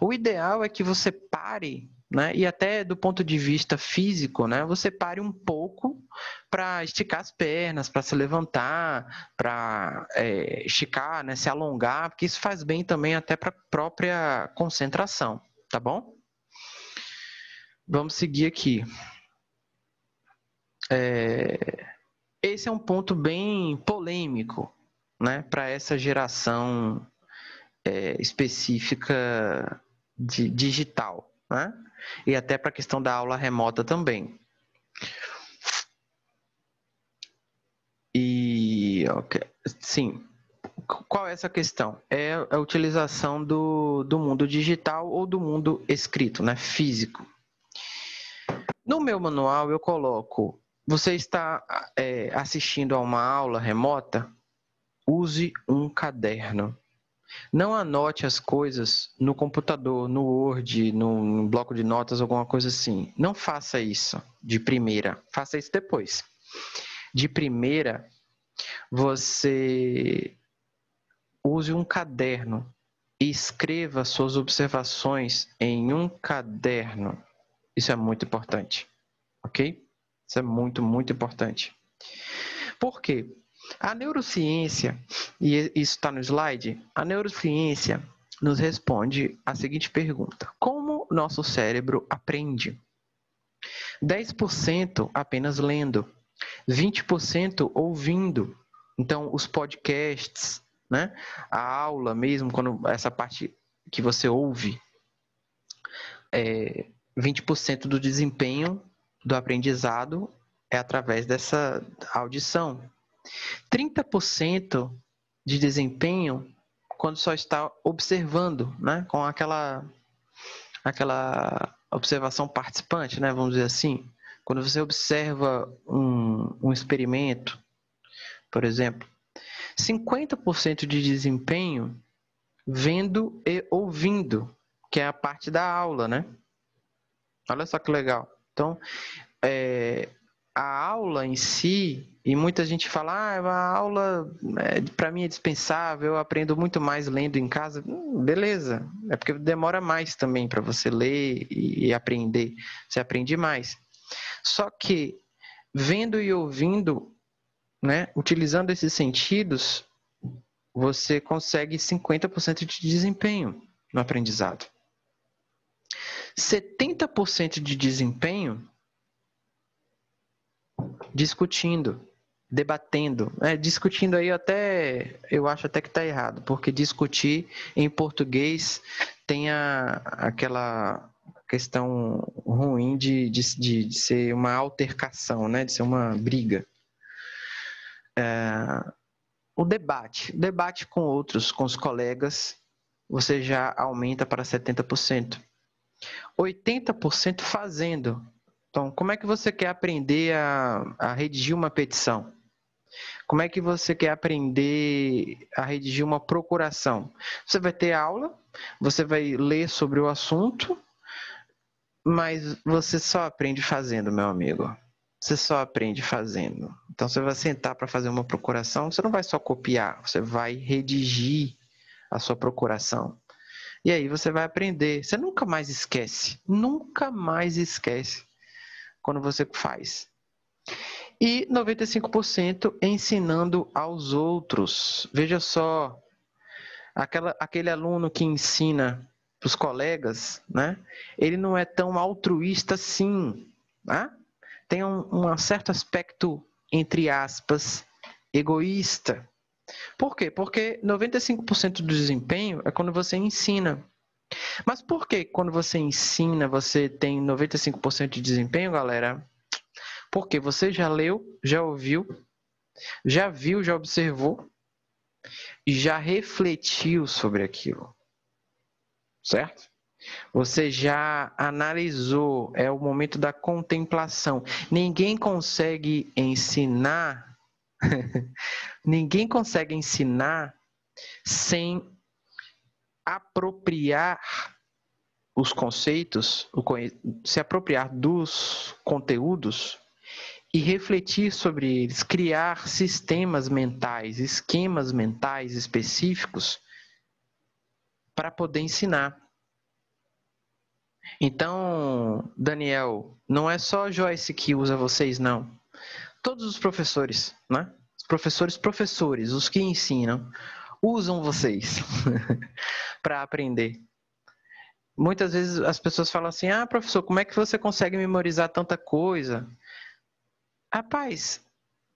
O ideal é que você pare, né, e até do ponto de vista físico, né, você pare um pouco para esticar as pernas, para se levantar, para esticar, né, se alongar, porque isso faz bem também até para a própria concentração, tá bom? Vamos seguir aqui. Esse é um ponto bem polêmico, né, para essa geração específica de digital, né? E até para a questão da aula remota também. E, sim, qual é essa questão? É a utilização do mundo digital ou do mundo escrito, né, físico. No meu manual eu coloco: você está assistindo a uma aula remota? Use um caderno. Não anote as coisas no computador, no Word, no bloco de notas, alguma coisa assim. Não faça isso de primeira. Faça isso depois. De primeira, você use um caderno e escreva suas observações em um caderno. Isso é muito importante, ok? Isso é muito, muito importante. Por quê? A neurociência, e isso está no slide, a neurociência nos responde a seguinte pergunta: como nosso cérebro aprende? 10% apenas lendo, 20% ouvindo. Então, os podcasts, né? A aula mesmo, quando essa parte que você ouve, 20% do desempenho do aprendizado é através dessa audição. 30% de desempenho quando só está observando, né? Com aquela observação participante, né? Vamos dizer assim. Quando você observa um experimento, por exemplo. 50% de desempenho vendo e ouvindo, que é a parte da aula, né? Olha só que legal. Então, a aula em si, e muita gente fala, a aula para mim é dispensável, eu aprendo muito mais lendo em casa. Beleza, é porque demora mais também para você ler e aprender. Você aprende mais. Só que vendo e ouvindo, né, utilizando esses sentidos, você consegue 50% de desempenho no aprendizado. 70% de desempenho discutindo, debatendo. Discutindo aí eu acho até que está errado, porque discutir em português tem aquela questão ruim de ser uma altercação, né? De ser uma briga. O debate com outros, com os colegas, você já aumenta para 70%. 80% fazendo. Então, como é que você quer aprender a redigir uma petição? Como é que você quer aprender a redigir uma procuração? Você vai ter aula, você vai ler sobre o assunto, mas você só aprende fazendo, meu amigo. Você só aprende fazendo. Então, você vai sentar para fazer uma procuração, você não vai só copiar, você vai redigir a sua procuração. E aí você vai aprender. Você nunca mais esquece. Nunca mais esquece quando você faz. E 95% ensinando aos outros. Veja só, aquele aluno que ensina para os colegas, né? Ele não é tão altruísta assim, né? Tem um certo aspecto, entre aspas, egoísta. Por quê? Porque 95% do desempenho é quando você ensina. Mas por que quando você ensina você tem 95% de desempenho, galera? Porque você já leu, já ouviu já viu, já observou e já refletiu sobre aquilo, certo? Você já analisou, é o momento da contemplação. Ninguém consegue ensinar, ninguém consegue ensinar sem apropriar os conceitos, se apropriar dos conteúdos e refletir sobre eles, criar sistemas mentais, esquemas mentais específicos para poder ensinar. Então, Daniel, não é só Joyce que usa vocês, não. Todos os professores, né? Os professores, os que ensinam, usam vocês para aprender. Muitas vezes as pessoas falam assim, professor, como é que você consegue memorizar tanta coisa? Rapaz,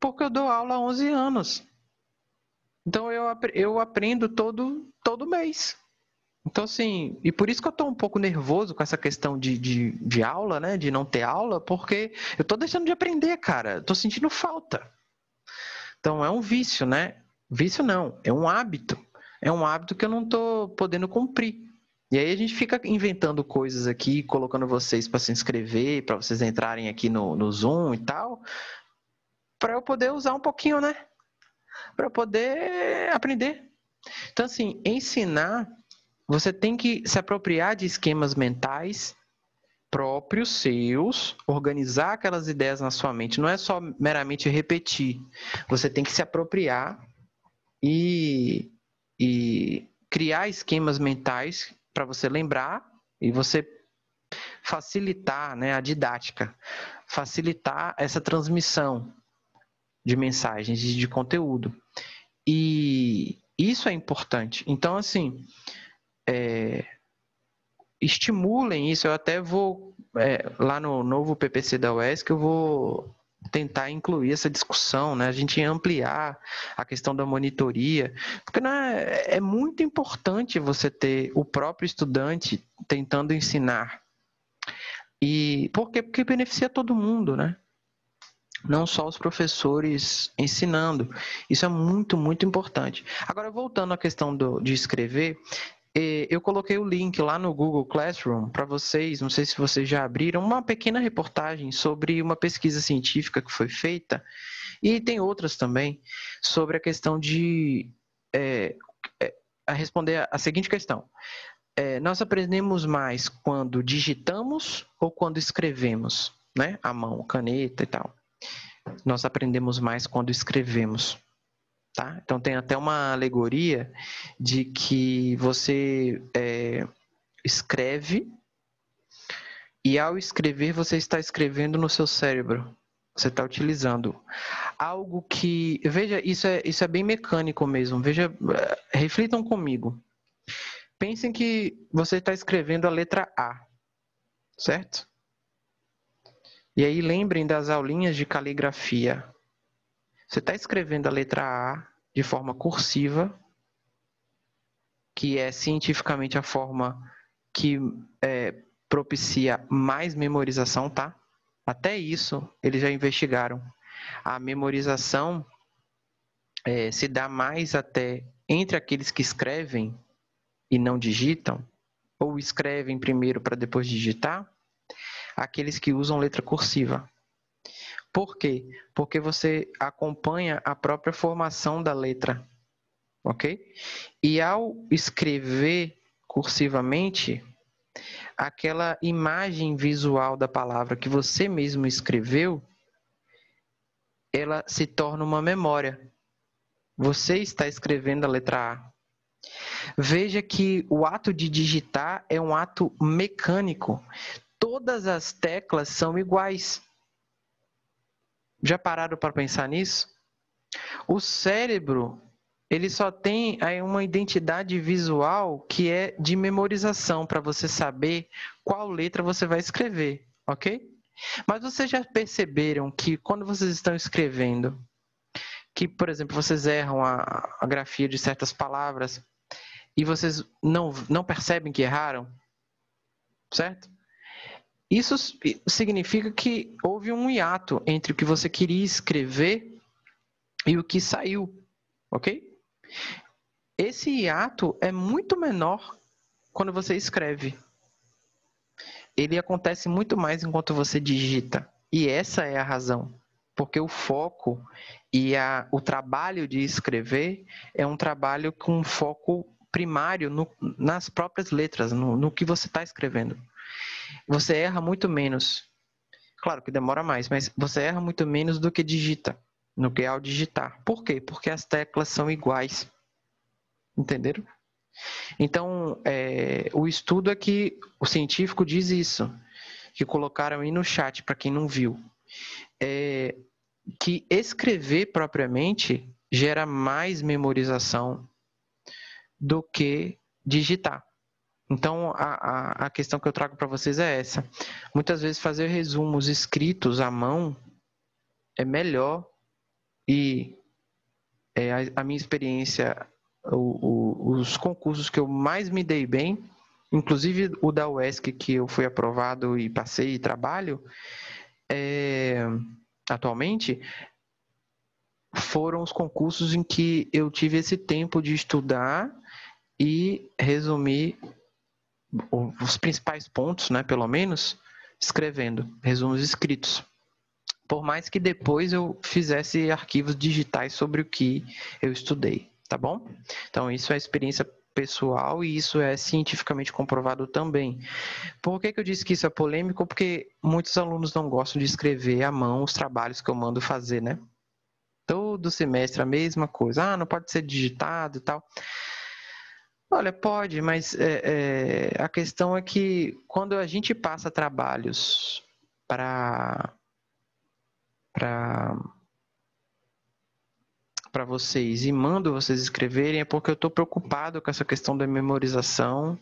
porque eu dou aula há 11 anos. Então eu aprendo todo mês. Então, assim, e por isso que eu estou um pouco nervoso com essa questão de aula, né? De não ter aula, porque eu estou deixando de aprender, cara. Estou sentindo falta. Então, é um vício, né? Vício não, é um hábito. É um hábito que eu não estou podendo cumprir. E aí a gente fica inventando coisas aqui, colocando vocês para se inscrever, para vocês entrarem aqui no Zoom e tal, para eu poder usar um pouquinho, né? Para eu poder aprender. Então, assim, ensinar, você tem que se apropriar de esquemas mentais próprios seus, organizar aquelas ideias na sua mente. Não é só meramente repetir. Você tem que se apropriar e criar esquemas mentais para você lembrar e você facilitar, né, a didática, facilitar essa transmissão de mensagens e de conteúdo. E isso é importante. Então, assim, estimulem isso. Eu até vou, lá no novo PPC da UESC, eu vou tentar incluir essa discussão, né? A gente ampliar a questão da monitoria, porque é muito importante você ter o próprio estudante tentando ensinar. E por quê? Porque beneficia todo mundo, né? Não só os professores ensinando. Isso é muito, muito importante. Agora, voltando à questão de escrever, eu coloquei o link lá no Google Classroom para vocês, não sei se vocês já abriram, uma pequena reportagem sobre uma pesquisa científica que foi feita, e tem outras também, sobre a questão de responder a seguinte questão. Nós aprendemos mais quando digitamos ou quando escrevemos, né? À mão, caneta e tal. Nós aprendemos mais quando escrevemos. Tá? Então tem até uma alegoria de que você escreve e ao escrever você está escrevendo no seu cérebro. Você está utilizando algo que... Veja, isso é bem mecânico mesmo. Veja, reflitam comigo. Pensem que você está escrevendo a letra A, certo? E aí lembrem das aulinhas de caligrafia. Você está escrevendo a letra A de forma cursiva, que é cientificamente a forma que propicia mais memorização, tá? Até isso eles já investigaram. A memorização se dá mais até entre aqueles que escrevem e não digitam, ou escrevem primeiro para depois digitar, aqueles que usam letra cursiva. Por quê? Porque você acompanha a própria formação da letra, ok? E ao escrever cursivamente, aquela imagem visual da palavra que você mesmo escreveu, ela se torna uma memória. Você está escrevendo a letra A. Veja que o ato de digitar é um ato mecânico. Todas as teclas são iguais. Já pararam para pensar nisso? O cérebro, ele só tem aí uma identidade visual que é de memorização, para você saber qual letra você vai escrever, ok? Mas vocês já perceberam que quando vocês estão escrevendo, que, por exemplo, vocês erram a grafia de certas palavras e vocês não percebem que erraram, certo? Isso significa que houve um hiato entre o que você queria escrever e o que saiu, ok? Esse hiato é muito menor quando você escreve. Ele acontece muito mais enquanto você digita. E essa é a razão. Porque o foco e o trabalho de escrever é um trabalho com foco primário nas próprias letras, no que você está escrevendo. Você erra muito menos. Claro que demora mais, mas você erra muito menos do que digita, no que é ao digitar. Por quê? Porque as teclas são iguais. Entenderam? Então, o estudo aqui, o científico diz isso, que colocaram aí no chat, para quem não viu, que escrever propriamente gera mais memorização do que digitar. Então, a questão que eu trago para vocês é essa. Muitas vezes fazer resumos escritos à mão é melhor e a minha experiência, os concursos que eu mais me dei bem, inclusive o da UESC, que eu fui aprovado e passei e trabalho, atualmente, foram os concursos em que eu tive esse tempo de estudar e resumir os principais pontos, né, pelo menos, escrevendo resumos escritos. Por mais que depois eu fizesse arquivos digitais sobre o que eu estudei, tá bom? Então, isso é experiência pessoal e isso é cientificamente comprovado também. Por que eu disse que isso é polêmico? Porque muitos alunos não gostam de escrever à mão os trabalhos que eu mando fazer, né? Todo semestre a mesma coisa. Ah, não pode ser digitado e tal. Olha, pode, mas a questão é que quando a gente passa trabalhos para vocês e mando vocês escreverem, é porque eu estou preocupado com essa questão da memorização,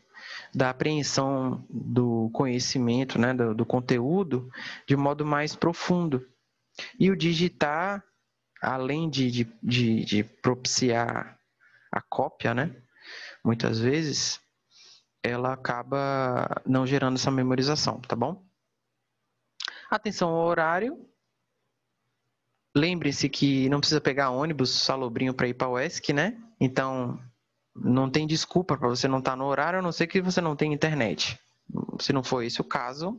da apreensão do conhecimento, né, do conteúdo, de modo mais profundo. E o digitar, além de propiciar a cópia, né, muitas vezes, ela acaba não gerando essa memorização, tá bom? Atenção ao horário. Lembre-se que não precisa pegar ônibus salobrinho para ir para a UESC, né? Então, não tem desculpa para você não estar no horário, a não ser que você não tenha internet. Se não for esse o caso,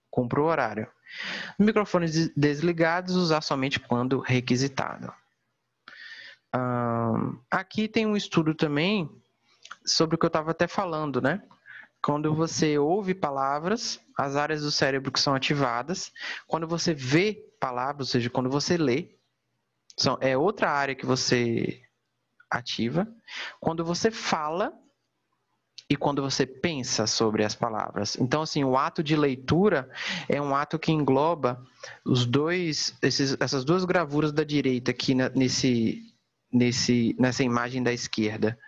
cumpra o horário. Microfones desligados, usar somente quando requisitado. Aqui tem um estudo também sobre o que eu estava até falando, né? Quando você ouve palavras, as áreas do cérebro que são ativadas. Quando você vê palavras, ou seja, quando você lê, é outra área que você ativa. Quando você fala e quando você pensa sobre as palavras. Então, assim, o ato de leitura é um ato que engloba essas duas gravuras da direita aqui nessa imagem da esquerda.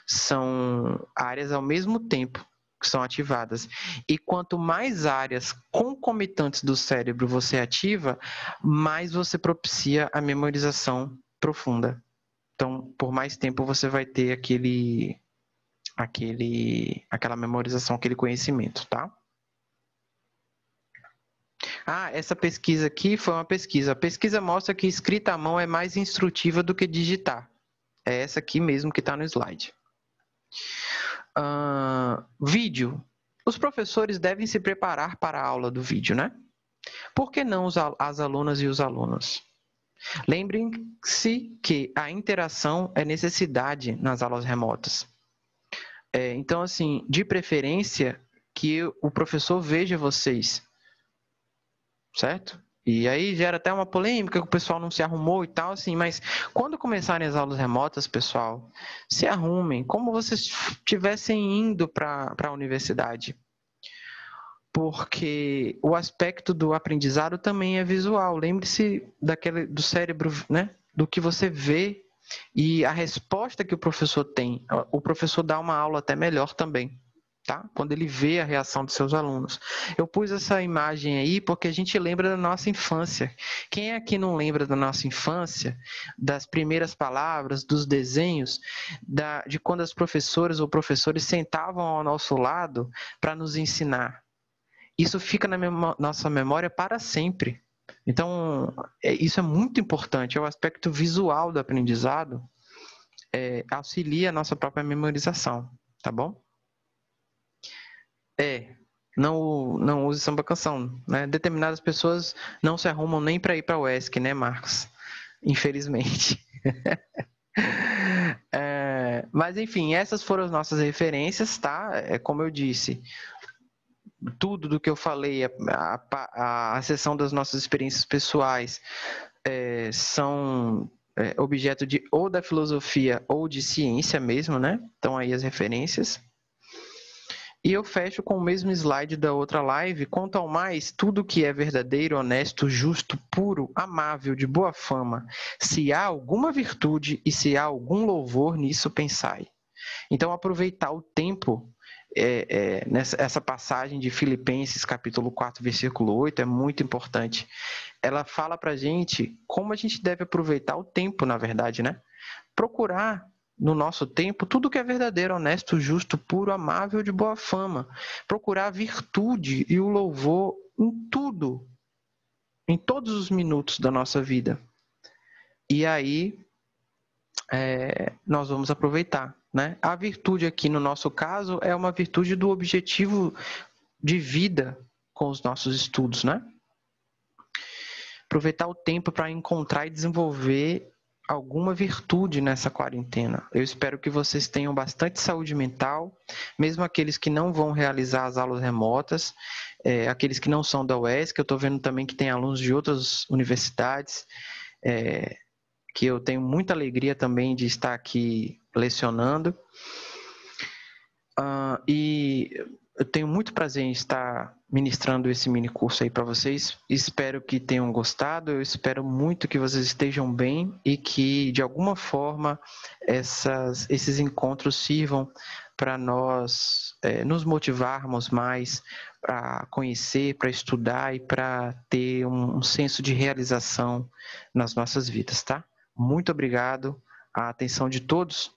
São áreas ao mesmo tempo que são ativadas. E quanto mais áreas concomitantes do cérebro você ativa, mais você propicia a memorização profunda. Então, por mais tempo você vai ter aquela memorização, aquele conhecimento, tá? Essa pesquisa aqui foi uma pesquisa. A pesquisa mostra que escrita à mão é mais instrutiva do que digitar. É essa aqui mesmo que está no slide. Vídeo. Os professores devem se preparar para a aula do vídeo, né? Por que não as alunas e os alunos? Lembrem-se que a interação é necessidade nas aulas remotas. Então, assim, de preferência que o professor veja vocês, certo? E aí gera até uma polêmica que o pessoal não se arrumou e tal, assim, mas quando começarem as aulas remotas, pessoal, se arrumem como vocês estivessem indo para a universidade. Porque o aspecto do aprendizado também é visual. Lembre-se do cérebro, né? Do que você vê e a resposta que o professor tem. O professor dá uma aula até melhor também. Tá? Quando ele vê a reação dos seus alunos. Eu pus essa imagem aí porque a gente lembra da nossa infância. Quem aqui não lembra da nossa infância, das primeiras palavras, dos desenhos, de quando as professoras ou professores sentavam ao nosso lado para nos ensinar? Isso fica na nossa memória para sempre. Então, isso é muito importante, é o aspecto visual do aprendizado, auxilia a nossa própria memorização, tá bom? Não use samba canção, né? Determinadas pessoas não se arrumam nem para ir para o UESC, né, Marcos? Infelizmente. Mas enfim, essas foram as nossas referências, tá? Como eu disse, tudo do que eu falei, a seção das nossas experiências pessoais são objeto ou da filosofia ou de ciência mesmo, né? Então aí as referências. E eu fecho com o mesmo slide da outra live. Quanto ao mais, tudo que é verdadeiro, honesto, justo, puro, amável, de boa fama, se há alguma virtude e se há algum louvor, nisso pensai. Então, aproveitar o tempo, essa passagem de Filipenses, capítulo 4, versículo 8, é muito importante. Ela fala pra gente como a gente deve aproveitar o tempo, na verdade, né? Procurar no nosso tempo tudo que é verdadeiro, honesto, justo, puro, amável, de boa fama. Procurar a virtude e o louvor em tudo, em todos os minutos da nossa vida. E aí, nós vamos aproveitar, né? A virtude aqui, no nosso caso, é uma virtude do objetivo de vida com os nossos estudos, né? Aproveitar o tempo para encontrar e desenvolver alguma virtude nessa quarentena. Eu espero que vocês tenham bastante saúde mental, mesmo aqueles que não vão realizar as aulas remotas, aqueles que não são da UESC, eu estou vendo também que tem alunos de outras universidades, que eu tenho muita alegria também de estar aqui lecionando. E eu tenho muito prazer em estar ministrando esse mini curso aí para vocês. Espero que tenham gostado. Eu espero muito que vocês estejam bem e que, de alguma forma, esses encontros sirvam para nós nos motivarmos mais para conhecer, para estudar e para ter um senso de realização nas nossas vidas, tá? Muito obrigado. A atenção de todos